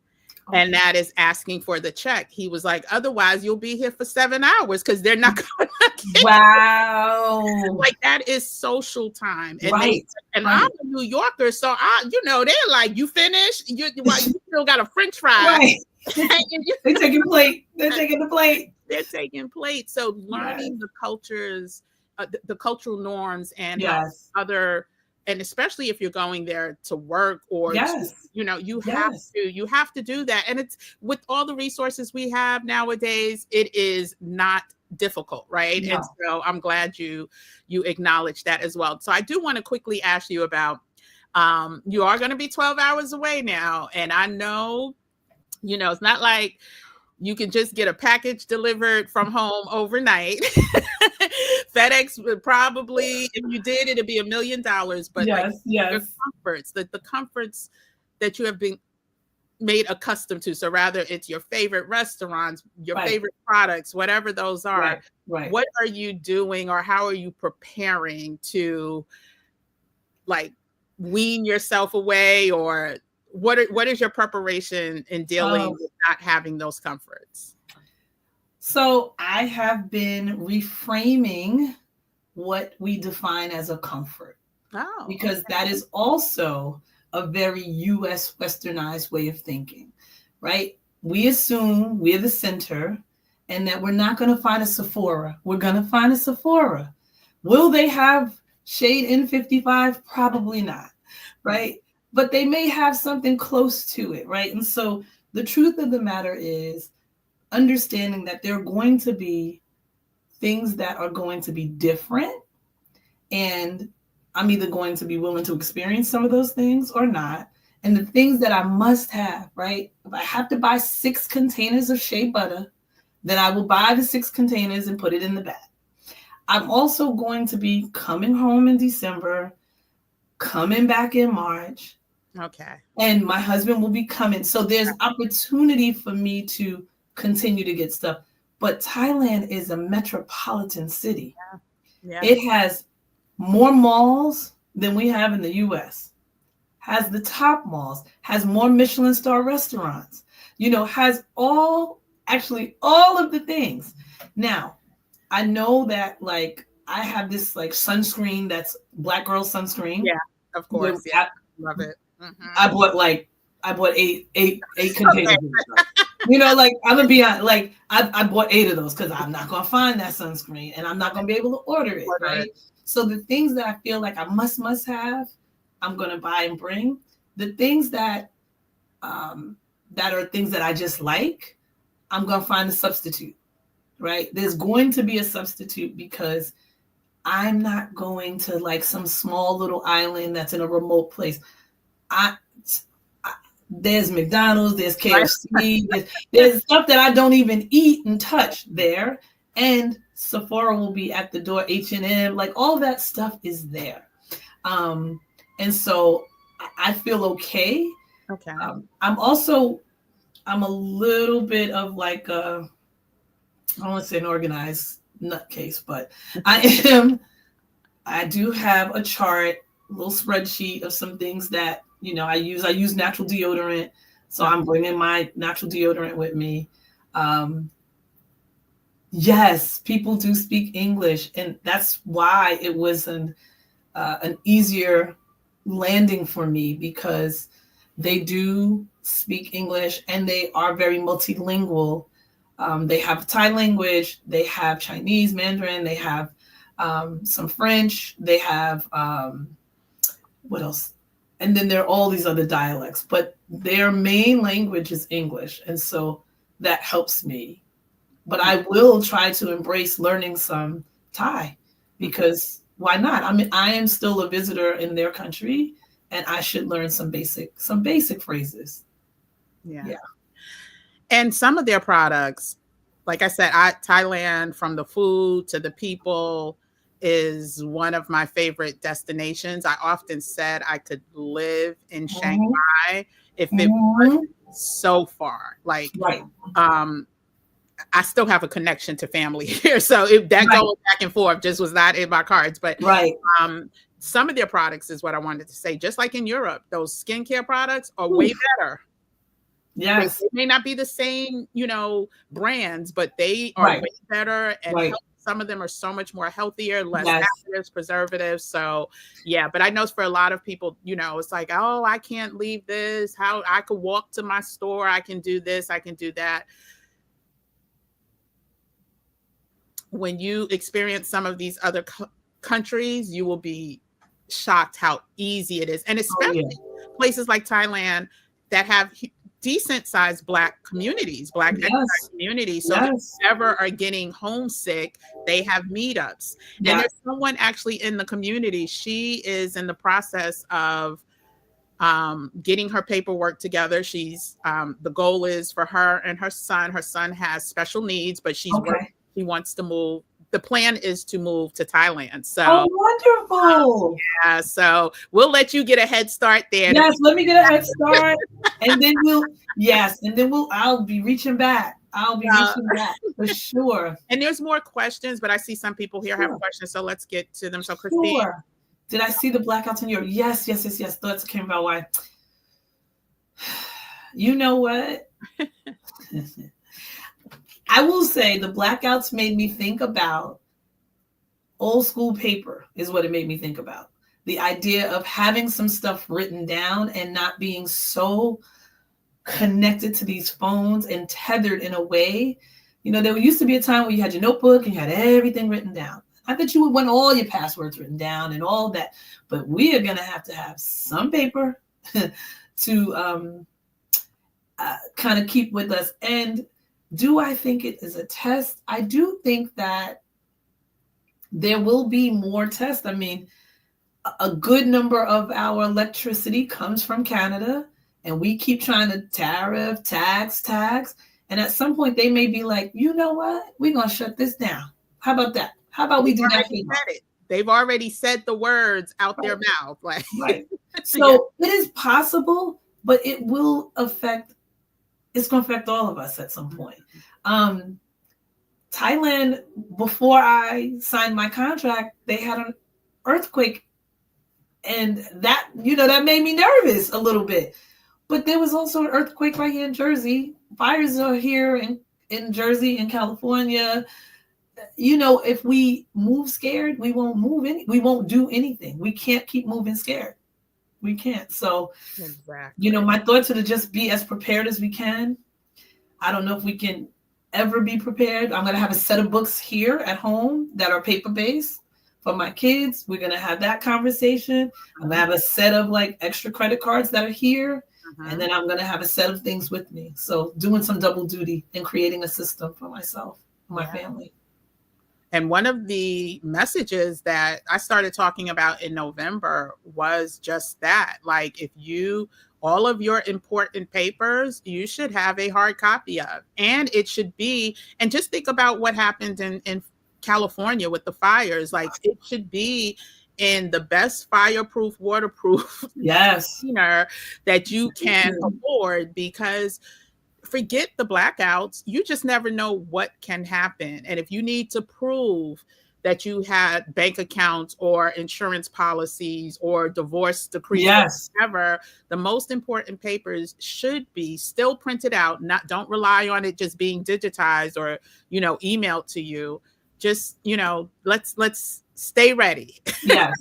And that is asking for the check. He was like, otherwise you'll be here for 7 hours, because they're not going to. Wow. Like, that is social time. And Right. And right. I'm a New Yorker, so they're like, you finished? You still got a French fry. Right. They're taking plate. They're taking the plate. They're taking plates. So learning the cultures, the cultural norms, and how other, and especially if you're going there to work or to, you have to do that. And it's, with all the resources we have nowadays, it is not difficult, right? No. And so I'm glad you acknowledge that as well. So I do want to quickly ask you about, you are going to be 12 hours away now, and I know, it's not like you can just get a package delivered from home overnight. FedEx would probably, if you did, it'd be $1 million. But the comforts that you have been made accustomed to. So rather it's your favorite restaurants, your favorite products, whatever those are. Right. What are you doing, or how are you preparing to, like, wean yourself away, or what is your preparation in dealing with not having those comforts? So I have been reframing what we define as a comfort, because that is also a very U.S. westernized way of thinking, right? We assume we're the center and that we're not going to find a Sephora. We're going to find a Sephora. Will they have shade N55? Probably not, right? But they may have something close to it, right? And so the truth of the matter is understanding that there are going to be things that are going to be different, and I'm either going to be willing to experience some of those things or not. And the things that I must have, right? If I have to buy 6 containers of shea butter, then I will buy the 6 containers and put it in the bag. I'm also going to be coming home in December, coming back in March. Okay. And my husband will be coming. So there's opportunity for me to continue to get stuff. But Thailand is a metropolitan city. Yeah. It has more malls than we have in the US. Has the top malls, has more Michelin star restaurants, has all of the things. Now, I know that, like, I have this, like, sunscreen that's Black girl sunscreen. Yeah, of course. Yeah, love it. Mm-hmm. I bought eight containers. Like, I'm gonna be on, like, I bought 8 of those because I'm not gonna find that sunscreen and I'm not gonna be able to order it, right? So the things that I feel like I must have, I'm gonna buy and bring. The things that are things that I just like, I'm gonna find a substitute, right? There's going to be a substitute, because I'm not going to, like, some small little island that's in a remote place. There's McDonald's, there's KFC, there's stuff that I don't even eat and touch there. And Sephora will be at the door, H&M, like, all that stuff is there. And so I feel okay. Okay. I'm a little bit of, like, I don't want to say an organized nutcase, but I do have a chart, a little spreadsheet of some things that, I use natural deodorant. So I'm bringing my natural deodorant with me. Yes, people do speak English. And that's why it was an easier landing for me, because they do speak English and they are very multilingual. They have Thai language, they have Chinese, Mandarin, they have some French, they have, what else? And then there are all these other dialects, but their main language is English. And so that helps me. But I will try to embrace learning some Thai, because why not? I mean, I am still a visitor in their country, and I should learn some basic phrases. Yeah. And some of their products, like I said, Thailand, from the food to the people, is one of my favorite destinations. I often said I could live in Shanghai if it wasn't so far. Like, I still have a connection to family here, so that going back and forth just was not in my cards. But some of their products is what I wanted to say. Just like in Europe, those skincare products are way better. Yes, they may not be the same, brands, but they are way better, and some of them are so much more healthier, less additives, preservatives. So yeah, but I know for a lot of people, it's like, oh, I can't leave this. How I could walk to my store, I can do this, I can do that. When you experience some of these other countries, you will be shocked how easy it is, and especially places like Thailand that have decent sized Black communities, Black expat communities. So if you ever are getting homesick, they have meetups. And there's someone actually in the community. She is in the process of getting her paperwork together. She's the goal is for her and her son. Her son has special needs, but she's working. She wants to move. The plan is to move to Thailand. So wonderful. So we'll let you get a head start there. Yes, let me get a head start. And then I'll be reaching back. I'll be reaching back for sure. And there's more questions, but I see some people here have questions. So let's get to them. So Christine. Did I see the blackouts in Europe? Yes. Thoughts came about why. You know what? I will say the blackouts made me think about old school paper is what it made me think about. The idea of having some stuff written down and not being so connected to these phones and tethered in a way. There used to be a time where you had your notebook and you had everything written down. Not that you would want all your passwords written down and all that, but we are going to have some paper to kind of keep with us. And do I think it is a test? I do think that there will be more tests. I mean, a good number of our electricity comes from Canada, and we keep trying to tariff, tax. And at some point they may be like, you know what? We're going to shut this down. How about that? How about we do that? They've already said the words out their mouth. So it is possible, but it will affect. It's going to affect all of us at some point. Thailand, before I signed my contract, they had an earthquake, and that made me nervous a little bit. But there was also an earthquake right here in Jersey. Fires are here in Jersey, in California. If we move scared, we won't do anything. We can't keep moving scared. We can't. So, my thoughts are to just be as prepared as we can. I don't know if we can ever be prepared. I'm going to have a set of books here at home that are paper-based for my kids. We're going to have that conversation. I'm going to have a set of extra credit cards that are here. And then I'm going to have a set of things with me. So doing some double duty and creating a system for myself, my family. And one of the messages that I started talking about in November was just that. Like, if all of your important papers, you should have a hard copy of. And it should be, and just think about what happened in California with the fires. Like, it should be in the best fireproof, waterproof container that you can afford, because forget the blackouts. You just never know what can happen. And if you need to prove that you had bank accounts or insurance policies or divorce decrees, whatever, the most important papers should be still printed out. Don't rely on it just being digitized or, emailed to you. Just, let's stay ready. Yes.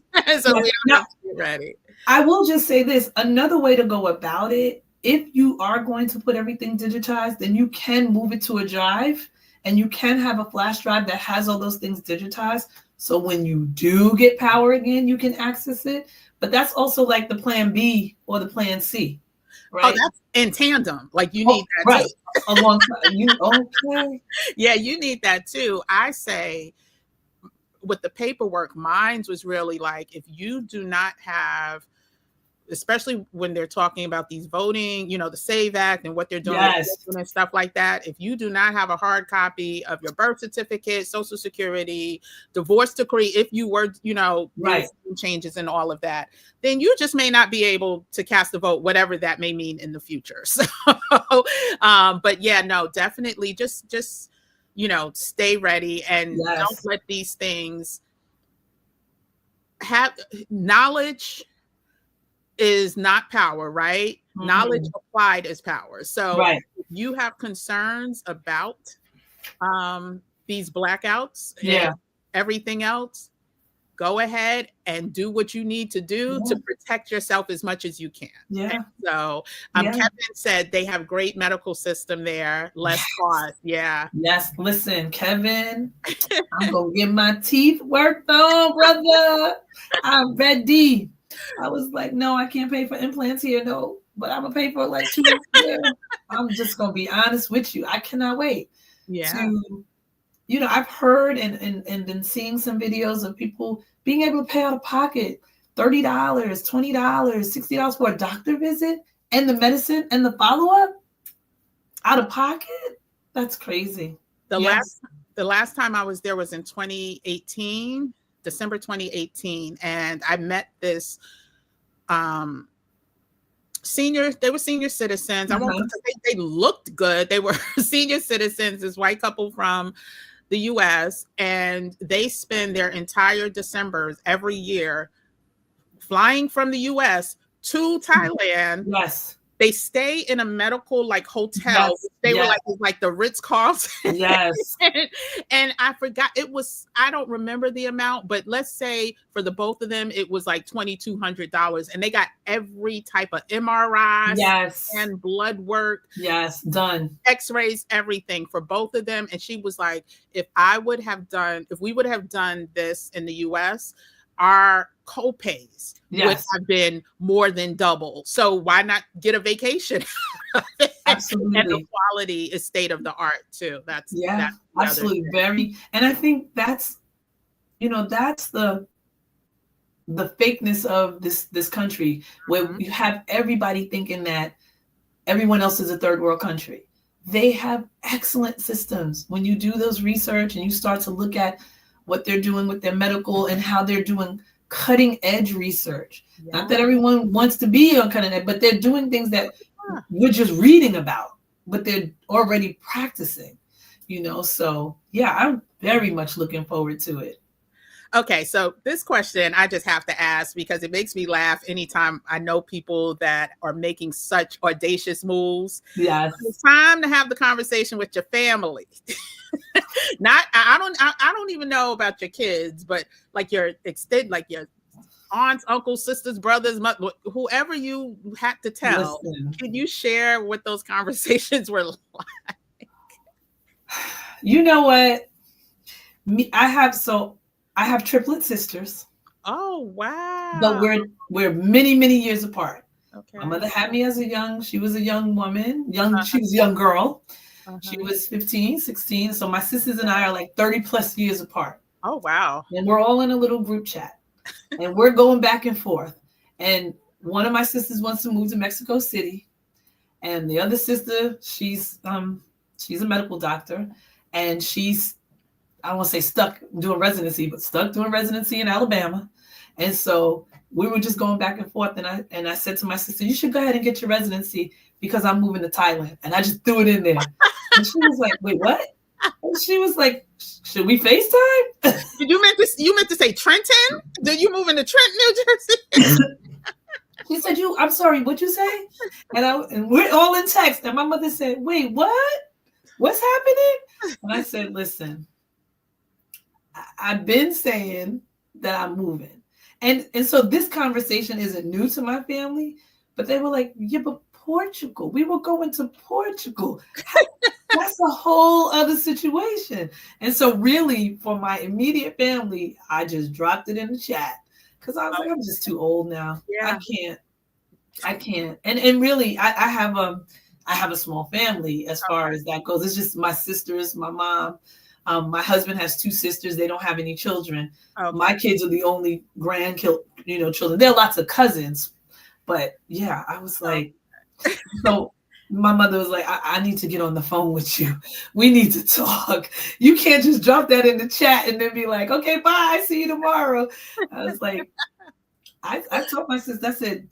So we don't have to be ready. I will just say this, another way to go about it, if you are going to put everything digitized, then you can move it to a drive, and you can have a flash drive that has all those things digitized. So when you do get power again, you can access it. but that's also like the plan B or the plan C, right? Oh, that's in tandem. Like you need that right. too. Alongside you, okay. Yeah, you need that too. I say with the paperwork, mine was really like, if you do not have, especially when they're talking about these voting, the SAVE Act and what they're doing with and stuff like that. If you do not have a hard copy of your birth certificate, Social Security, divorce decree, if you were, right, changes and all of that, then you just may not be able to cast a vote, whatever that may mean in the future. So, but yeah, no, definitely just stay ready and don't let these things have knowledge is not power, right? Mm-hmm. Knowledge applied is power. So if you have concerns about these blackouts and everything else, go ahead and do what you need to do to protect yourself as much as you can. Yeah. And so Kevin said they have great medical system there, less cost. Yeah. Yes. Listen, Kevin, I'm going to get my teeth worked on, brother. I'm ready. I was like, no, I can't pay for implants here, no, but I'm gonna pay for like 2 weeks there. I'm just gonna be honest with you. I cannot wait to, I've heard and been seeing some videos of people being able to pay out of pocket $30, $20, $60 for a doctor visit and the medicine and the follow-up out of pocket. That's crazy. The last time I was there was in 2018. December 2018, and I met this they were senior citizens. I won't say they looked good. They were senior citizens, this white couple from the US, and they spend their entire Decembers every year flying from the US to Thailand. Yes. They stay in a medical hotel. Yes. They were like the Ritz-Carlton. Yes. and I forgot, I don't remember the amount, but let's say for the both of them, it was like $2,200. And they got every type of MRI and blood work. Yes, done. X-rays, everything for both of them. And she was like, if we would have done this in the US, our co-pays would have been more than double. So why not get a vacation? Absolutely. And the quality is state of the art too. That's absolutely very. And I think that's the fakeness of this country, where you have everybody thinking that everyone else is a third world country. They have excellent systems. When you do those research and you start to look at what they're doing with their medical and how they're doing cutting edge research. Not that everyone wants to be on cutting edge, but they're doing things that we're just reading about, but they're already practicing, So I'm very much looking forward to it. Okay, so this question I just have to ask because it makes me laugh anytime I know people that are making such audacious moves. Yes. It's time to have the conversation with your family. I don't even know about your kids, but like your your aunts, uncles, sisters, brothers, whoever you had to tell. Listen. Can you share what those conversations were like? You know what? I have triplet sisters. Oh, wow. But we're many, many years apart. Okay. My mother had me she was a young woman, she was a young girl. She was 15, 16. So my sisters and I are like 30 plus years apart. Oh, wow. And we're all in a little group chat and we're going back and forth. And one of my sisters wants to move to Mexico City. And the other sister, she's a medical doctor, and she's, I don't want to say stuck doing residency, but stuck doing residency in Alabama. And so we were just going back and forth. And I said to my sister, you should go ahead and get your residency because I'm moving to Thailand. And I just threw it in there. And she was like, wait, what? And she was like, should we FaceTime? You meant to say Trenton? Did you move into Trenton, New Jersey? She said, I'm sorry, what'd you say? And we're all in text. And my mother said, wait, what? What's happening? And I said, listen, I've been saying that I'm moving. And so this conversation isn't new to my family, but they were like, yeah, but Portugal, we were going to Portugal. That's a whole other situation. And so really for my immediate family, I just dropped it in the chat because I was like, I'm just too old now. Yeah. I can't. And really, I have a small family as far as that goes. It's just my sisters, my mom. My husband has 2 sisters. They don't have any children. Okay. My kids are the only children. There are lots of cousins, but yeah, I was like, so my mother was like, I need to get on the phone with you. We need to talk. You can't just drop that in the chat and then be like, okay, bye, see you tomorrow. I was like, I told my sister, I said,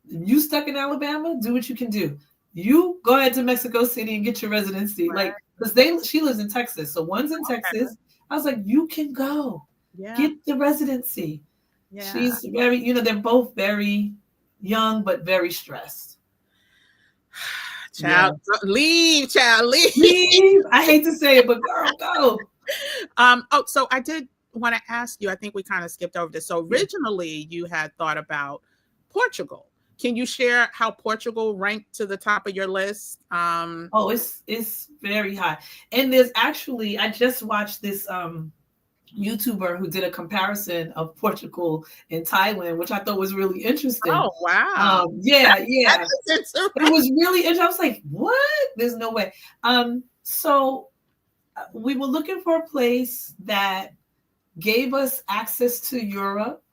you stuck in Alabama, do what you can do. You go ahead to Mexico City and get your residency. Right. Like, because she lives in Texas. So one's in Texas. I was like, you can go. Yeah. Get the residency. Yeah. She's very, they're both very young, but very stressed. Child, leave. I hate to say it, but girl, go. So I did want to ask you, I think we kind of skipped over this. So originally you had thought about Portugal. Can you share how Portugal ranked to the top of your list? It's very high. And there's actually, I just watched this YouTuber who did a comparison of Portugal and Thailand, which I thought was really interesting. Oh, wow. Yeah. It was really interesting. I was like, what? There's no way. So we were looking for a place that gave us access to Europe,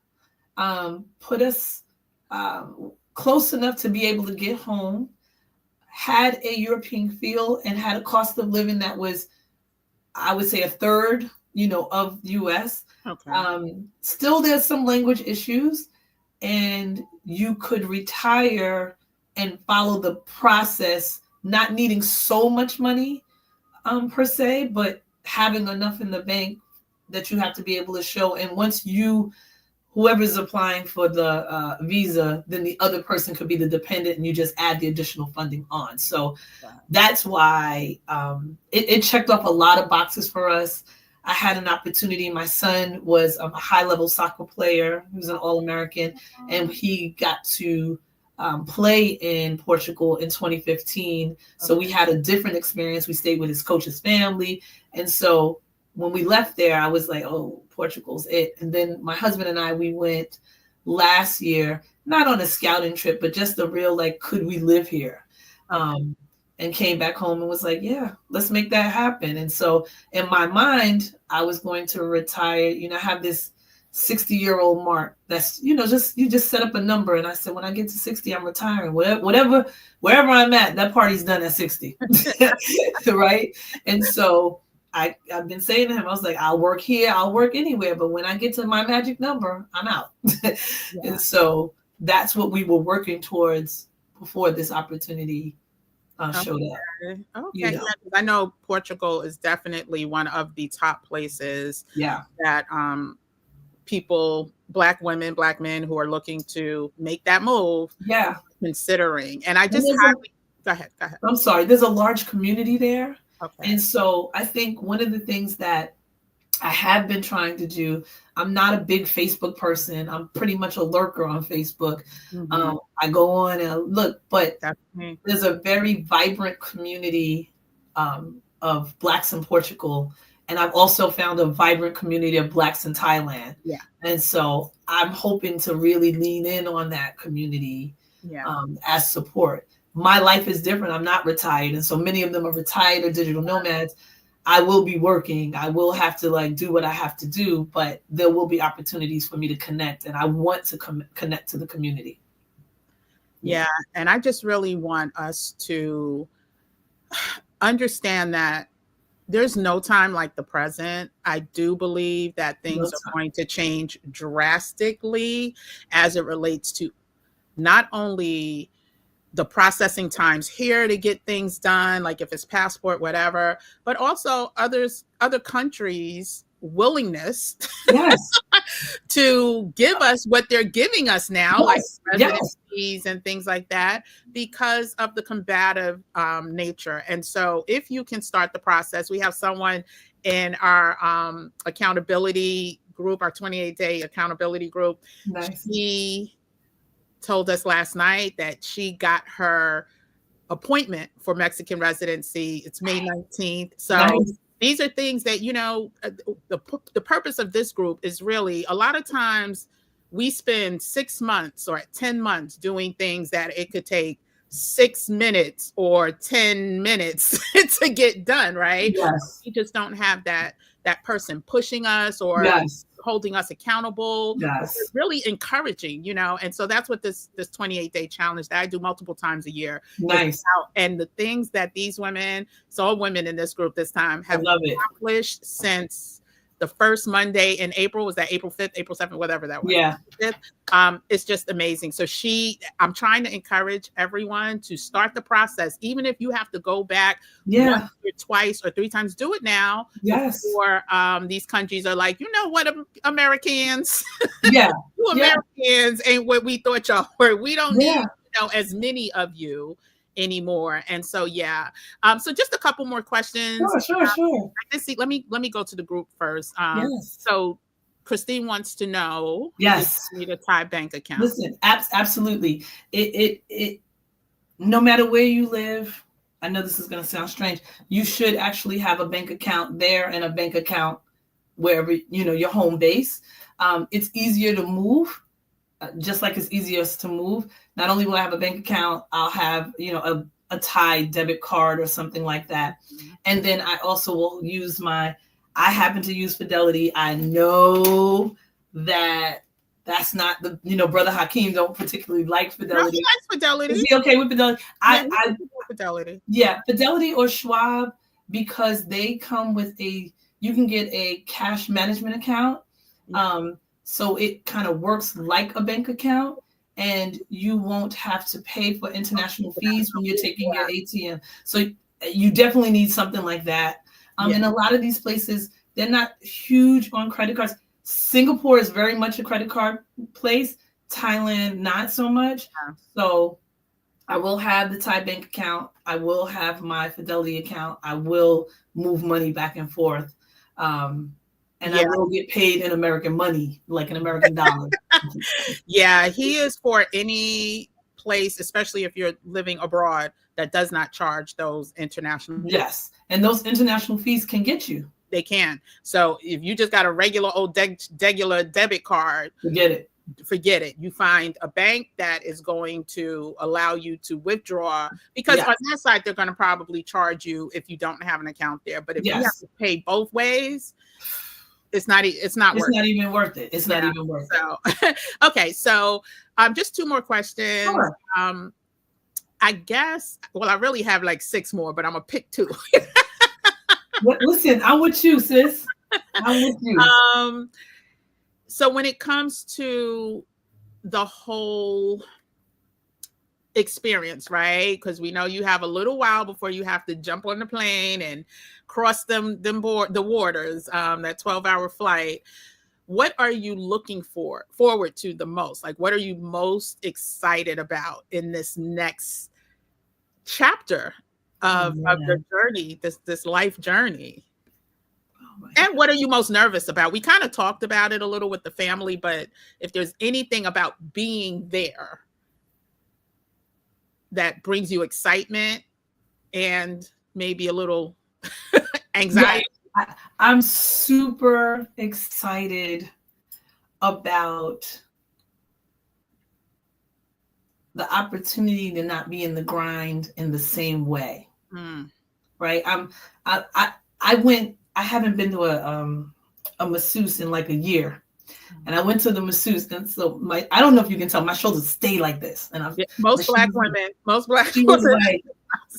put us close enough to be able to get home, had a European feel, and had a cost of living that was, I would say, a third, of the US. Okay. Still, there's some language issues, and you could retire and follow the process, not needing so much money per se, but having enough in the bank that you have to be able to show. And once whoever's applying for the visa, then the other person could be the dependent, and you just add the additional funding on. So that's why it checked off a lot of boxes for us. I had an opportunity. My son was a high-level soccer player. He was an All-American, and he got to play in Portugal in 2015. So we had a different experience. We stayed with his coach's family. And so when we left there, I was like, oh, Portugal's it. And then my husband and I, we went last year, not on a scouting trip, but just a real, like, could we live here? And came back home and was like, yeah, let's make that happen. And so in my mind, I was going to retire, have this 60-year-old mark. That's, you just set up a number. And I said, when I get to 60, I'm retiring. Wherever, wherever I'm at, that party's done at 60. Right. And so I've been saying to him, I was like, I'll work here, I'll work anywhere. But when I get to my magic number, I'm out. And so that's what we were working towards before this opportunity showed up. Okay. Yeah, I know Portugal is definitely one of the top places that people, Black women, Black men who are looking to make that move, considering. And I just go ahead. I'm sorry. There's a large community there. Okay. And so I think one of the things that I have been trying to do, I'm not a big Facebook person. I'm pretty much a lurker on Facebook. Mm-hmm. I go on and look, but there's a very vibrant community of Blacks in Portugal. And I've also found a vibrant community of Blacks in Thailand. Yeah. And so I'm hoping to really lean in on that community as support. My life is different. I'm not retired. And so many of them are retired or digital nomads. I will be working. I will have to do what I have to do, but there will be opportunities for me to connect. And I want to connect to the community. Yeah. And I just really want us to understand that there's no time like the present. I do believe that things are going to change drastically as it relates to not only the processing times here to get things done, like if it's passport, whatever, but also other countries' willingness to give us what they're giving us now, like residencies and things like that, because of the combative nature. And so if you can start the process, we have someone in our accountability group, our 28-day accountability group. She told us last night that she got her appointment for Mexican residency. It's May 19th. So these are things that, the purpose of this group is really, a lot of times we spend 6 months or 10 months doing things that it could take 6 minutes or 10 minutes to get done, right? Yes. We just don't have that person pushing us or Yes. holding us accountable. Yes. Really encouraging, and so that's what this 28-day challenge that I do multiple times a year Nice. is about. And the things that these women, so all women in this group this time, have accomplished since the first Monday in April, was that April 5th, April 7th, whatever that was. Yeah. It's just amazing. So I'm trying to encourage everyone to start the process, even if you have to go back once or twice or 3 times, do it now. Yes. Before these countries are like, you know what, Americans? Yeah. You Americans ain't what we thought y'all were. We don't need, as many of you anymore. And so so just a couple more questions. Sure. I can see, let me go to the group first. So Christine wants to know, yes, if you need a Thai bank account. Listen, absolutely. It no matter where you live, I know this is going to sound strange, you should actually have a bank account there and a bank account wherever, your home base. It's easier to move. Just like it's easiest to move. Not only will I have a bank account, I'll have, a Thai debit card or something like that. And then I also will use I happen to use Fidelity. I know that's not Brother Hakeem don't particularly like Fidelity. No, he likes Fidelity. Is he okay with Fidelity? Fidelity. Yeah, Fidelity or Schwab, because they come with you can get a cash management account. So it kind of works like a bank account, and you won't have to pay for international fees when you're taking your ATM. So you definitely need something like that. And a lot of these places, they're not huge on credit cards. Singapore is very much a credit card place. Thailand, not so much. So I will have the Thai bank account. I will have my Fidelity account. I will move money back and forth. And I will get paid in American money, like an American dollar. He is for any place, especially if you're living abroad, that does not charge those international. Yes. And those international fees can get you. They can. So if you just got a regular old regular debit card, forget it. You find a bank that is going to allow you to withdraw, because on that side, they're going to probably charge you if you don't have an account there. But if you have to pay both ways, it's not even worth it. It's not even worth it. Okay. So just 2 more questions. Sure. I guess, I really have like 6 more, but I'm gonna pick 2. Listen, I'm with you, sis. I'm with you. So when it comes to the whole experience, right? Because we know you have a little while before you have to jump on the plane and cross the waters, that 12-hour flight. What are you looking forward to the most? Like, what are you most excited about in this next chapter of your journey, this life journey? And what are you most nervous about? We kind of talked about it a little with the family, but if there's anything about being there that brings you excitement and maybe a little anxiety. I'm super excited about the opportunity to not be in the grind in the same way. Right. I haven't been to a masseuse in like a year. And I went to the masseuse, and so I don't know if you can tell, my shoulders stay like this. And most black women, like,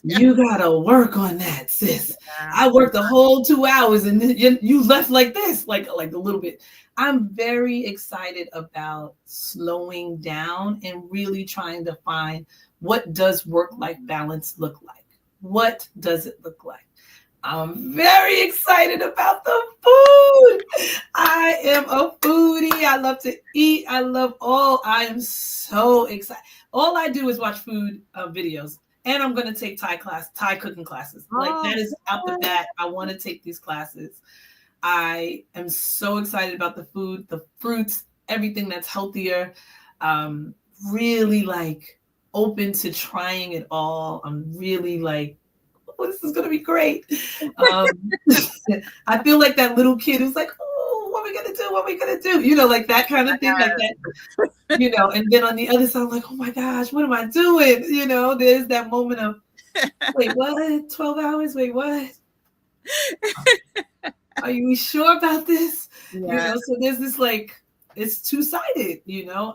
you gotta work on that, sis. I worked the whole 2 hours, and you left like this, like a little bit. I'm very excited about slowing down and really trying to find, what does work-life balance look like? What does it look like? I'm very excited about the food. I am a foodie. I love to eat. I am so excited. All I do is watch food videos, and I'm going to take Thai cooking classes. Like, that is out the bat. I want to take these classes. I am so excited about the food, the fruits, everything that's healthier. Really like open to trying it all. I'm really like, this is going to be great. I feel like that little kid who's like, oh, what are we gonna do? What are we gonna do? You know, like that kind of thing, like that, you know. And then on the other side, I'm like, oh my gosh, what am I doing? You know, there's that moment of, wait, what? 12 hours? Wait, what? Are you sure about this? You know, so there's this like, it's two-sided, you know.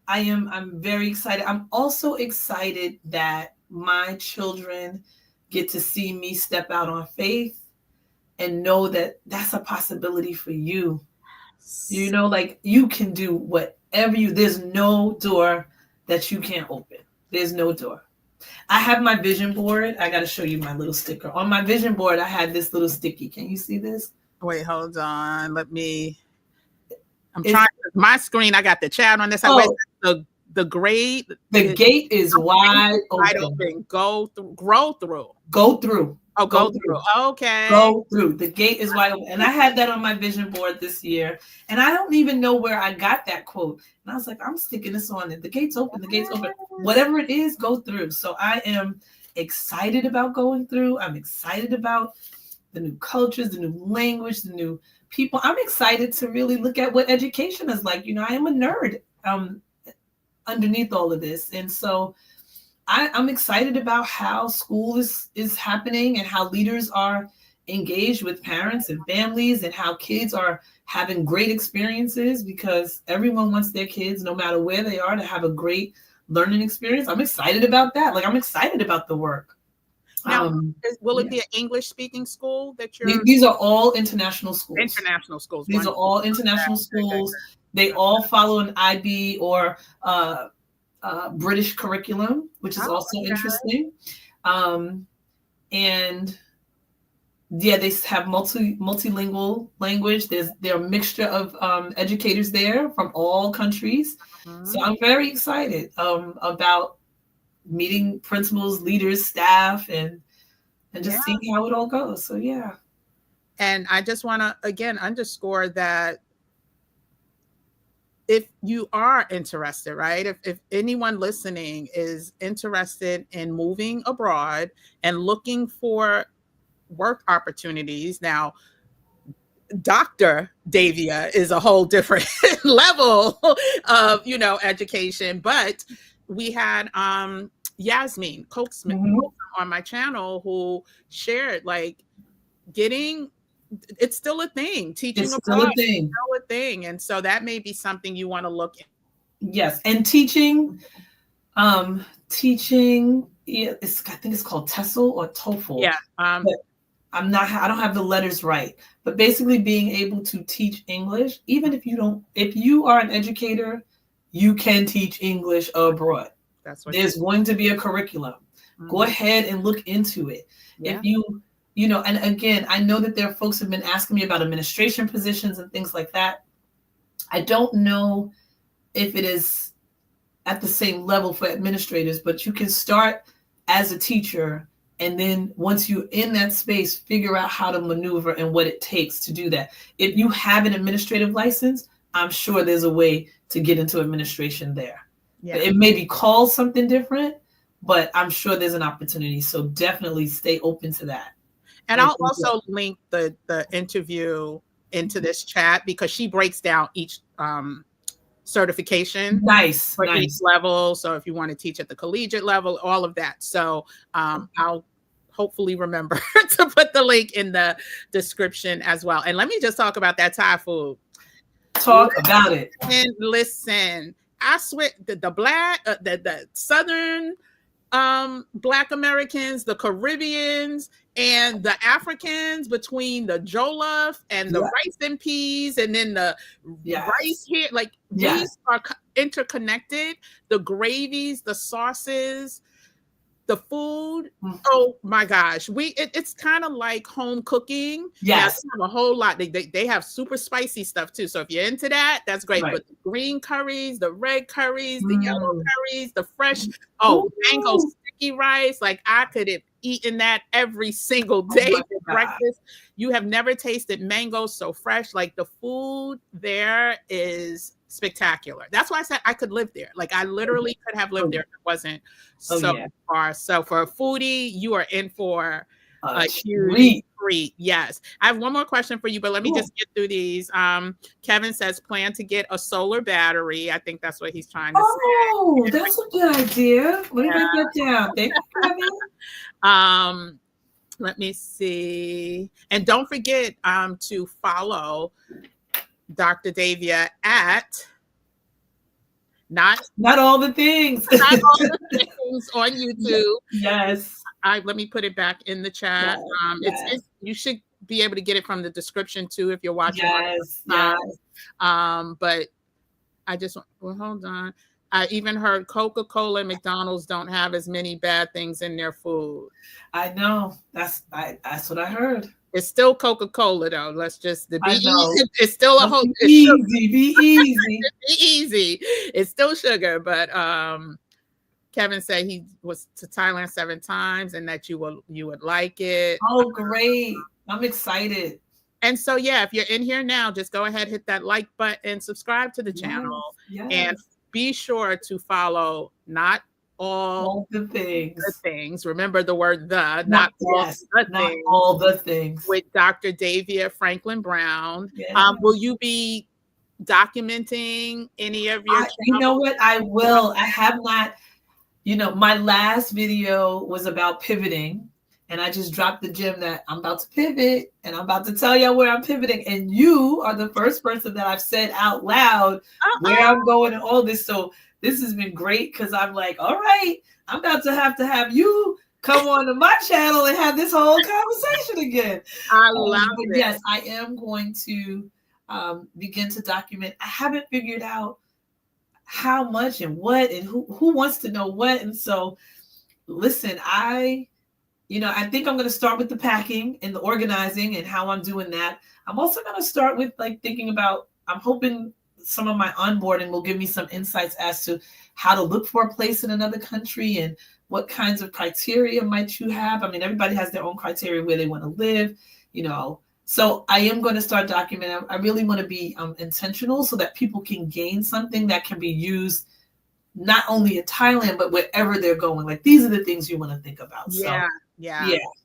I'm very excited. I'm also excited that my children get to see me step out on faith and know that that's a possibility for you. You know, like you can do whatever there's no door that you can't open. There's no door. I have my vision board. I got to show you my little sticker. On my vision board, I had this little sticky. Can you see this? Wait, hold on. I'm trying my screen. I got the chat on this. The grade. The gate is wide open. Go through. Grow through. Go through. Oh, go through. Okay. Go through. The gate is wide open. And I had that on my vision board this year. And I don't even know where I got that quote. And I was like, I'm sticking this on it. The gate's open. The gate's open. Whatever it is, go through. So I am excited about going through. I'm excited about the new cultures, the new language, the new people. I'm excited to really look at what education is like. You know, I am a nerd underneath all of this. And so I'm excited about how school is happening and how leaders are engaged with parents and families and how kids are having great experiences, because everyone wants their kids, no matter where they are, to have a great learning experience. I'm excited about that. Like, I'm excited about the work. Now, will it be an English speaking school that you're? These are all international schools. International schools. These are all international schools. They all follow an IB or British curriculum, which is also interesting. And yeah, they have multilingual language. There are a mixture of educators there from all countries. So I'm very excited about meeting principals, leaders, staff, and just seeing how it all goes. So yeah. And I just want to again underscore that if you are interested, right? If anyone listening is interested in moving abroad and looking for work opportunities, now Dr. Davia is a whole different level of, education, but we had Yasmin Coaksman on my channel who shared like it's still a thing. Teaching abroad is still a thing. And so that may be something you want to look at. Yes. And teaching, I think it's called TESOL or TOEFL. Yeah. But I don't have the letters right, but basically being able to teach English, even if you are an educator, you can teach English abroad. There's going to be a curriculum. Go ahead and look into it. Yeah. If and again, I know that there are folks who have been asking me about administration positions and things like that. I don't know if it is at the same level for administrators, but you can start as a teacher. And then once you're in that space, figure out how to maneuver and what it takes to do that. If you have an administrative license, I'm sure there's a way to get into administration there. Yeah. It may be called something different, but I'm sure there's an opportunity. So definitely stay open to that. And I'll also link the interview into this chat because she breaks down each certification for each level. So if you want to teach at the collegiate level, all of that. So I'll hopefully remember to put the link in the description as well. And let me just talk about that Thai food. Talk about it. And listen, I swear the Southern Black Americans, the Caribbeans, and the Africans, between the jollof and the rice and peas, and then the rice here, like these are interconnected. The gravies, the sauces, the food. Oh my gosh, it's kind of like home cooking. Yes, they have a whole lot. They have super spicy stuff too. So if you're into that, that's great. Right. But the green curries, the red curries, the yellow curries, the fresh mango sticky rice, like I could have eaten that every single day for breakfast. You have never tasted mango so fresh. Like the food there is spectacular. That's why I said I could live there. Like I literally could have lived there if it wasn't so far. So for a foodie, you are in for a huge treat. Yes. I have one more question for you, but let me just get through these. Kevin says plan to get a solar battery. I think that's what he's trying to say. Oh, that's a good idea. Let me write that down. Thank you, Kevin. Let me see. And don't forget to follow Dr. Davia at not all the things. Not all the things on YouTube. Yes. Let me put it back in the chat. It's you should be able to get it from the description too if you're watching. Yes. But I just hold on. I even heard Coca-Cola and McDonald's don't have as many bad things in their food. I know. That's what I heard. It's still Coca-Cola though. Let's just it's still a whole be easy. Be easy. It's still sugar, but Kevin said he was to Thailand 7 times and that you would like it. Oh, great. I'm excited. And so, yeah, if you're in here now, just go ahead, hit that like button, subscribe to the channel, and be sure to follow not all the things. Remember the word not all the things. With Dr. Davia Frankyn Brown. Will you be documenting any of your you know what? I will. I have not. My last video was about pivoting, and I just dropped the gem that I'm about to pivot, and I'm about to tell y'all where I'm pivoting. And you are the first person that I've said out loud where I'm going and all this. So this has been great because I'm like, all right, I'm about to have you come on to my channel and have this whole conversation again. I love it. Yes, I am going to begin to document. I haven't figured out how much and what and who wants to know what. And so listen, I think I'm going to start with the packing and the organizing and how I'm doing that. I'm also going to start with thinking about, I'm hoping some of my onboarding will give me some insights as to how to look for a place in another country and what kinds of criteria might you have. I mean, everybody has their own criteria where they want to live, So I am going to start documenting. I really want to be intentional so that people can gain something that can be used not only in Thailand, but wherever they're going. Like, these are the things you want to think about. Yeah.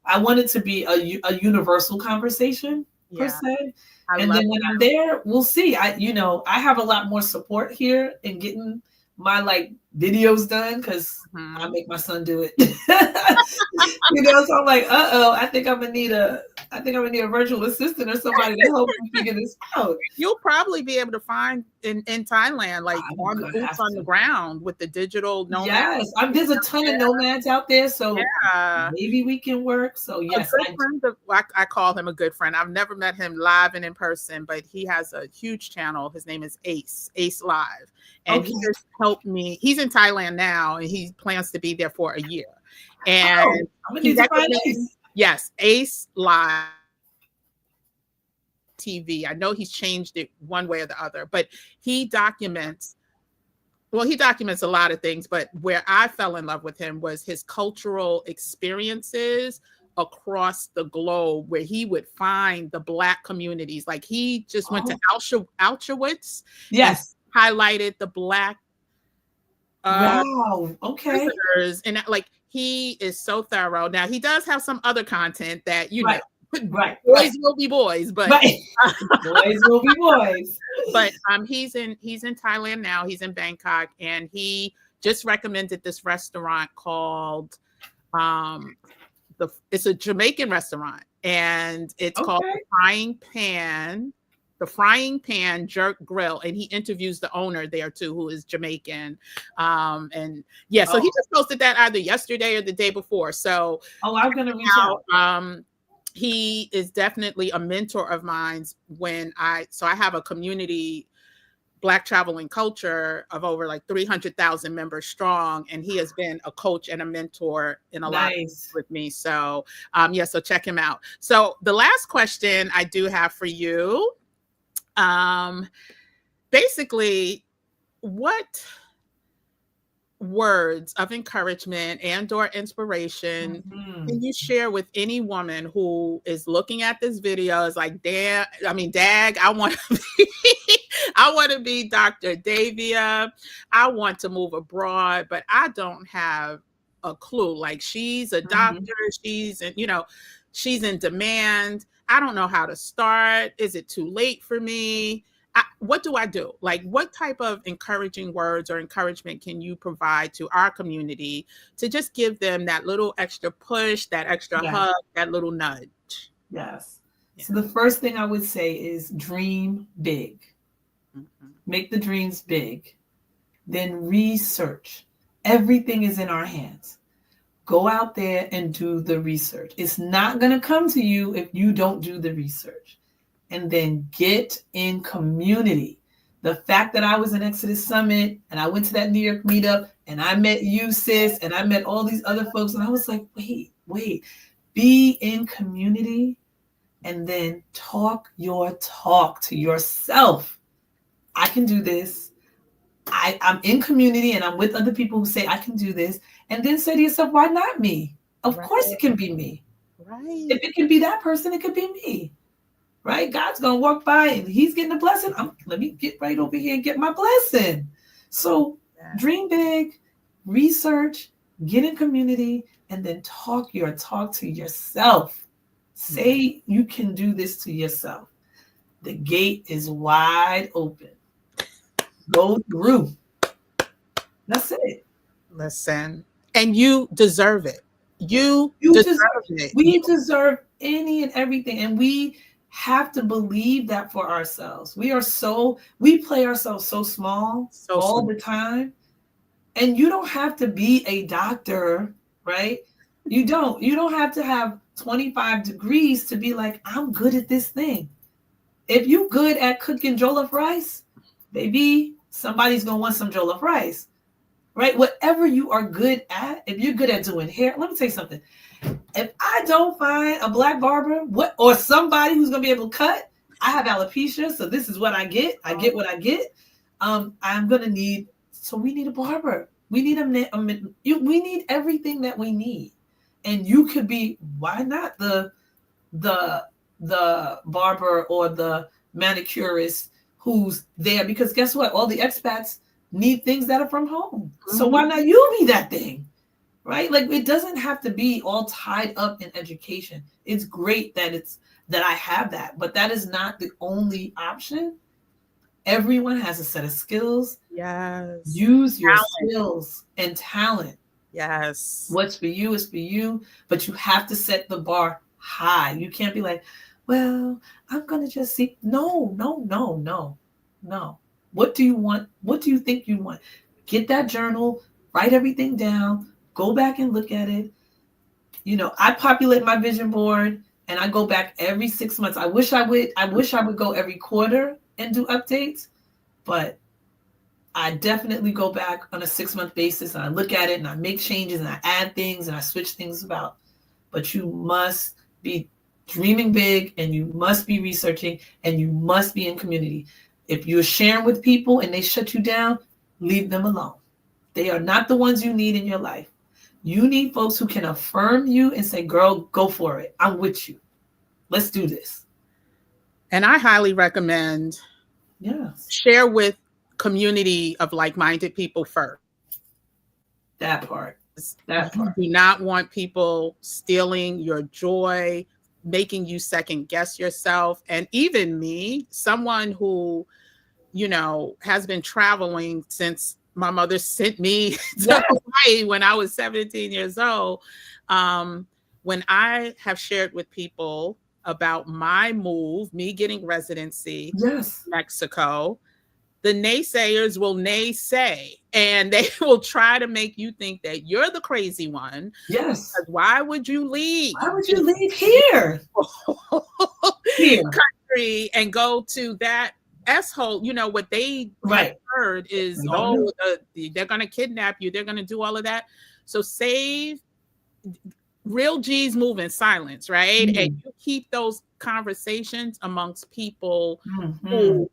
I want it to be a universal conversation per se. And then when I'm there, we'll see. I have a lot more support here in getting my videos done because I make my son do it. So I'm like, I think I'm gonna need a virtual assistant or somebody to help me figure this out. You'll probably be able to find in Thailand, boots on the ground with the digital nomads. Yes, there's a ton of nomads out there, so maybe we can work. So yes, I call him a good friend. I've never met him live and in person, but he has a huge channel. His name is Ace Live, and he just helped me. He's in Thailand now, and he plans to be there for a year. And I'm gonna need to find Ace. Yes, Ace Live TV. I know he's changed it one way or the other, but he documents a lot of things, but where I fell in love with him was his cultural experiences across the globe, where he would find the Black communities. Like, he just went to Auschwitz. Yes. Highlighted the Black visitors, and he is so thorough. Now, he does have some other content that boys will be boys, but boys will be boys. But he's in Thailand now. He's in Bangkok, and he just recommended this restaurant called it's a Jamaican restaurant, and it's called the Frying Pan Jerk Grill, and he interviews the owner there too, who is Jamaican. So he just posted that either yesterday or the day before. So I'm gonna reach out. He is definitely a mentor of mine. I have a community, Black Traveling Culture, of over 300,000 members strong, and he has been a coach and a mentor in a lot with me. So so check him out. So the last question I do have for you, basically, what words of encouragement and or inspiration can you share with any woman who is looking at this video, is like, dag, I want to be Dr. Davia. I want to move abroad, but I don't have a clue. Like, she's a doctor, she's, she's in demand. I don't know how to start. Is it too late for me? What do I do? Like, what type of encouraging words or encouragement can you provide to our community to just give them that little extra push, that extra hug, that little nudge? Yes. Yeah. So the first thing I would say is dream big. Make the dreams big. Then research. Everything is in our hands. Go out there and do the research. It's not going to come to you if you don't do the research. And then get in community. The fact that I was in Exodus Summit and I went to that New York meetup and I met you, sis, and I met all these other folks. And I was like, wait, be in community and then talk your talk to yourself. I can do this. I'm in community and I'm with other people who say I can do this. And then say to yourself, why not me? Of course it can be me. Right. If it can be that person, it could be me. Right? God's going to walk by and he's getting a blessing. Let me get right over here and get my blessing. So dream big, research, get in community, and then talk your talk to yourself. Say you can do this to yourself. The gate is wide open. Go through. That's it. Listen, and you deserve it. You deserve it. We deserve any and everything. And we have to believe that for ourselves. We play ourselves so small all the time. And you don't have to be a doctor, right? You don't have to have 25 degrees to be like, I'm good at this thing. If you're good at cooking jollof rice, baby, somebody's going to want some jollof rice, right? Whatever you are good at, if you're good at doing hair, let me tell you something. If I don't find a black barber or somebody who's going to be able to cut, I have alopecia, so this is what I get. I get what I get. I'm going to need, so we need a barber. We need we need everything that we need. And you could be, why not the barber or the manicurist who's there? Because guess what? All the expats need things that are from home. So why not you be that thing? Right? Like, it doesn't have to be all tied up in education. It's great that I have that, but that is not the only option. Everyone has a set of skills. Yes. Use your skills and talent. Yes. What's for you is for you, but you have to set the bar high. You can't be like, well, I'm going to just see. No. What do you want? What do you think you want? Get that journal, write everything down. Go back and look at it. I populate my vision board and I go back every 6 months. I wish I would go every quarter and do updates, but I definitely go back on a 6-month basis and I look at it and I make changes and I add things and I switch things about. But you must be dreaming big and you must be researching and you must be in community. If you're sharing with people and they shut you down, leave them alone. They are not the ones you need in your life. You need folks who can affirm you and say, girl, go for it. I'm with you. Let's do this. And I highly recommend share with community of like-minded people first. That part. You do not want people stealing your joy, making you second guess yourself. And even me, someone who, has been traveling since my mother sent me to Hawaii when I was 17 years old. When I have shared with people about my move, me getting residency in Mexico, the naysayers will naysay and they will try to make you think that you're the crazy one. Yes. Why would you leave? Why would you leave here? Country and go to that S-hole? What they heard is, they're going to kidnap you. They're going to do all of that. So real G's move in silence, right? Mm-hmm. And you keep those conversations amongst people who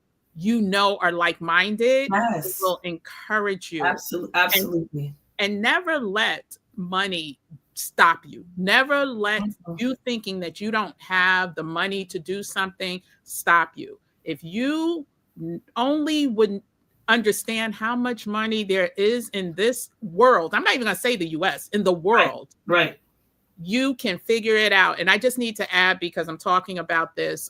are like-minded. Yes. Will encourage you. Absolutely. And never let money stop you. Never let you thinking that you don't have the money to do something stop you. If you only would understand how much money there is in this world, I'm not even going to say the US, in the world. Right. you can figure it out. And I just need to add, because I'm talking about this,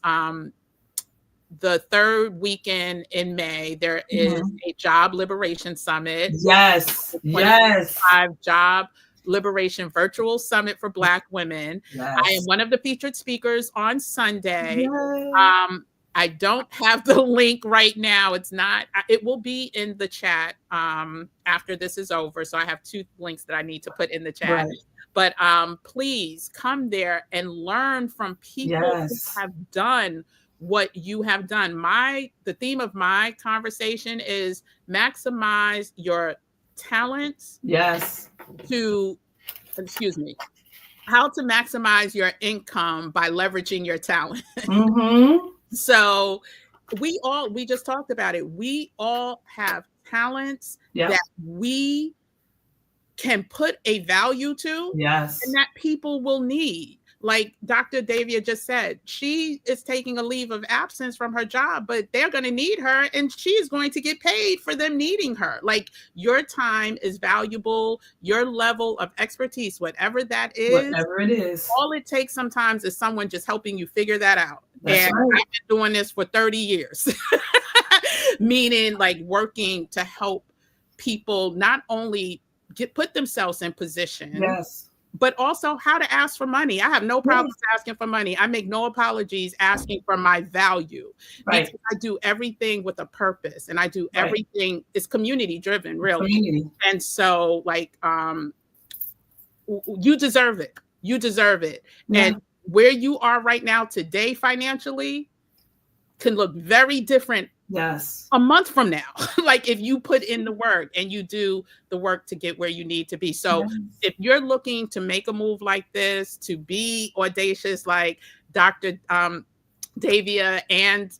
the third weekend in May, there is a Job Liberation Summit. Yes. Yes. Job Liberation Virtual Summit for Black women. Yes. I am one of the featured speakers on Sunday. I don't have the link right now. It will be in the chat after this is over. So I have 2 links that I need to put in the chat. Right. But please come there and learn from people who have done what you have done. The theme of my conversation is maximize your talents. Yes. How to maximize your income by leveraging your talent. So we just talked about it. We all have talents that we can put a value to, and that people will need. Like Dr. Davia just said, she is taking a leave of absence from her job, but they're going to need her, and she's going to get paid for them needing her. Like, your time is valuable, your level of expertise, whatever that is. Whatever it is. All it takes sometimes is someone just helping you figure that out. That's right. I've been doing this for 30 years, meaning like working to help people not only put themselves in position, but also how to ask for money. I have no problems asking for money. I make no apologies asking for my value. Because I do everything with a purpose, and I do everything. It's community driven, really. And so, like, you deserve it. You deserve it. And where you are right now today financially can look very different a month from now. Like, if you put in the work and you do the work to get where you need to be. So if you're looking to make a move like this, to be audacious like Dr. Davia and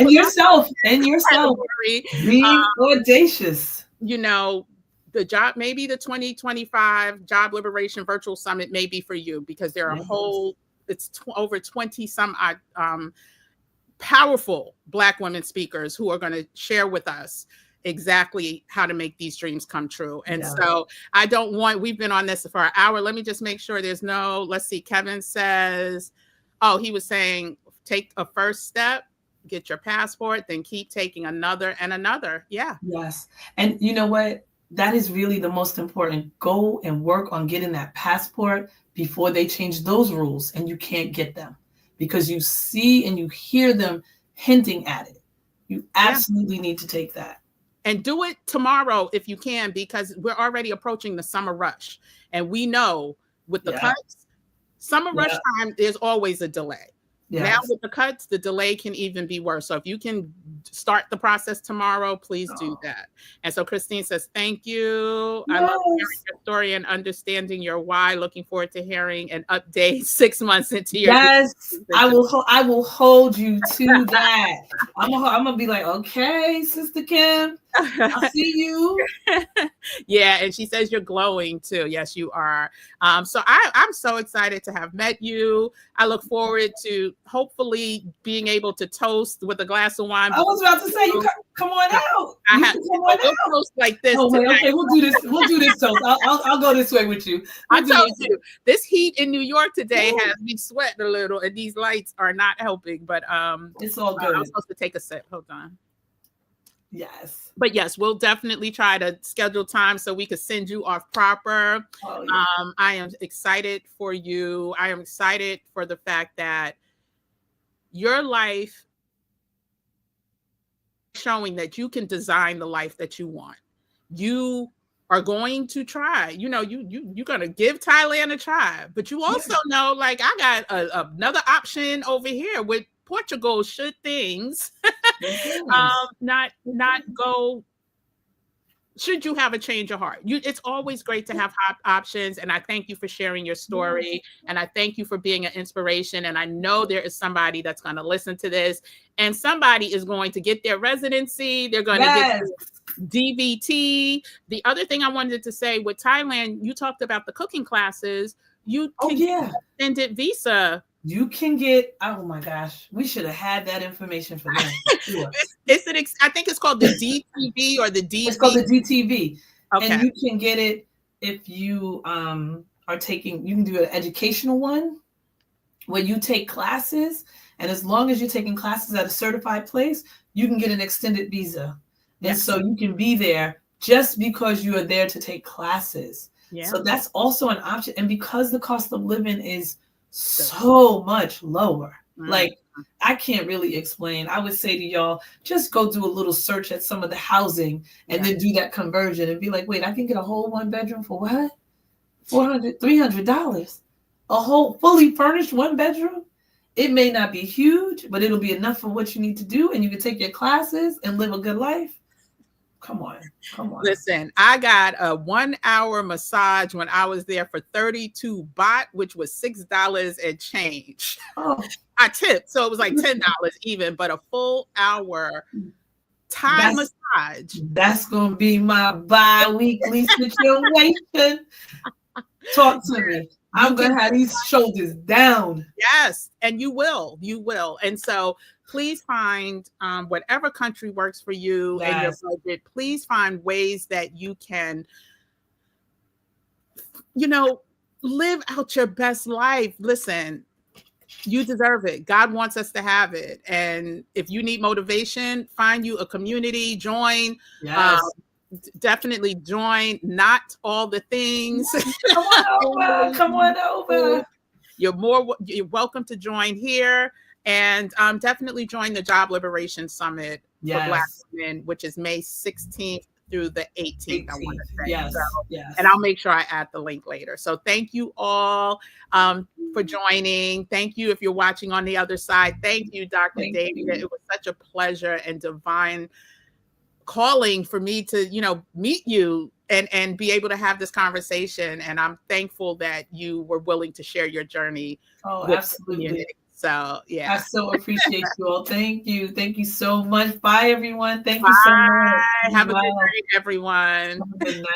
yourself, be audacious. You know, the job, maybe the 2025 Job Liberation Virtual Summit may be for you, because there are it's over 20 some powerful Black women speakers who are going to share with us exactly how to make these dreams come true. And so we've been on this for an hour. Let me just make sure let's see. Kevin says, he was saying, take a first step, get your passport, then keep taking another and another. Yes. And you know what? That is really the most important. Go and work on getting that passport before they change those rules and you can't get them, because you see and you hear them hinting at it. You absolutely need to take that. And do it tomorrow if you can, because we're already approaching the summer rush. And we know with the cuts, summer rush time, there's always a delay. Now with the cuts, the delay can even be worse. So if you can start the process tomorrow, please do that. And so Christine says, thank you. I love hearing your story and understanding your why. Looking forward to hearing an update 6 months into your I will hold you to that. I'm gonna be like, okay, Sister Kim, I see you. And she says you're glowing too. Yes, you are. So I'm so excited to have met you. I look forward to hopefully being able to toast with a glass of wine. I was about to say, you come on out. We'll toast like this. Okay, we'll do this. We'll do this toast. I'll go this way with you. I told you, this heat in New York today has me sweating a little, and these lights are not helping. But it's all good. I'm supposed to take a sip. Hold on. Yes. But yes, we'll definitely try to schedule time so we could send you off proper. I am excited for you. I am excited for the fact that your life showing that you can design the life that you want. You are going to try. You're going to give Thailand a try, but you also know, like, I got another option over here with Portugal. Should things not go, should you have a change of heart? It's always great to have options. And I thank you for sharing your story. And I thank you for being an inspiration. And I know there is somebody that's going to listen to this, and somebody is going to get their residency. They're going to get DVT. The other thing I wanted to say with Thailand, you talked about the cooking classes. You can get extended visa. You can get, oh my gosh, we should have had that information for them. I think it's called the DTV or the DV. It's called the DTV. Okay. And you can get it if you are taking, you can do an educational one where you take classes, and as long as you're taking classes at a certified place, you can get an extended visa. And Yes. so you can be there just because you are there to take classes. Yeah. So that's also an option. And because the cost of living is so much lower, like I can't really explain. I would say to y'all, just go do a little search at some of the housing and then do that conversion and be like, wait, I can get a whole 1 bedroom for what? $400, $300. A whole fully furnished 1 bedroom. It may not be huge, but it'll be enough for what you need to do. And you can take your classes and live a good life. Come on. Listen, I got a 1 hour massage when I was there for 32 baht, which was $6 and change. Oh. I tipped, so it was like $10 even, but a full hour Thai massage. That's gonna be my bi-weekly situation. Talk to me. I'm gonna have these shoulders down. Yes, and you will. And so please find whatever country works for you and your budget. Please find ways that you can, live out your best life. Listen, you deserve it. God wants us to have it. And if you need motivation, find you a community, join. Yes. Definitely join. Not all the things. Come on over. You're welcome to join here. And definitely join the Job Liberation Summit for Black women, which is May 16th through the 18th. I want to say. Yes. And I'll make sure I add the link later. So thank you all for joining. Thank you if you're watching on the other side. Thank you, Dr. Davia. It was such a pleasure and divine calling for me to, meet you and be able to have this conversation. And I'm thankful that you were willing to share your journey. Oh, absolutely. So, yeah. I so appreciate you all. Thank you. Thank you so much. Bye, everyone. Thank you so much. Have a good night, everyone. Have a good night.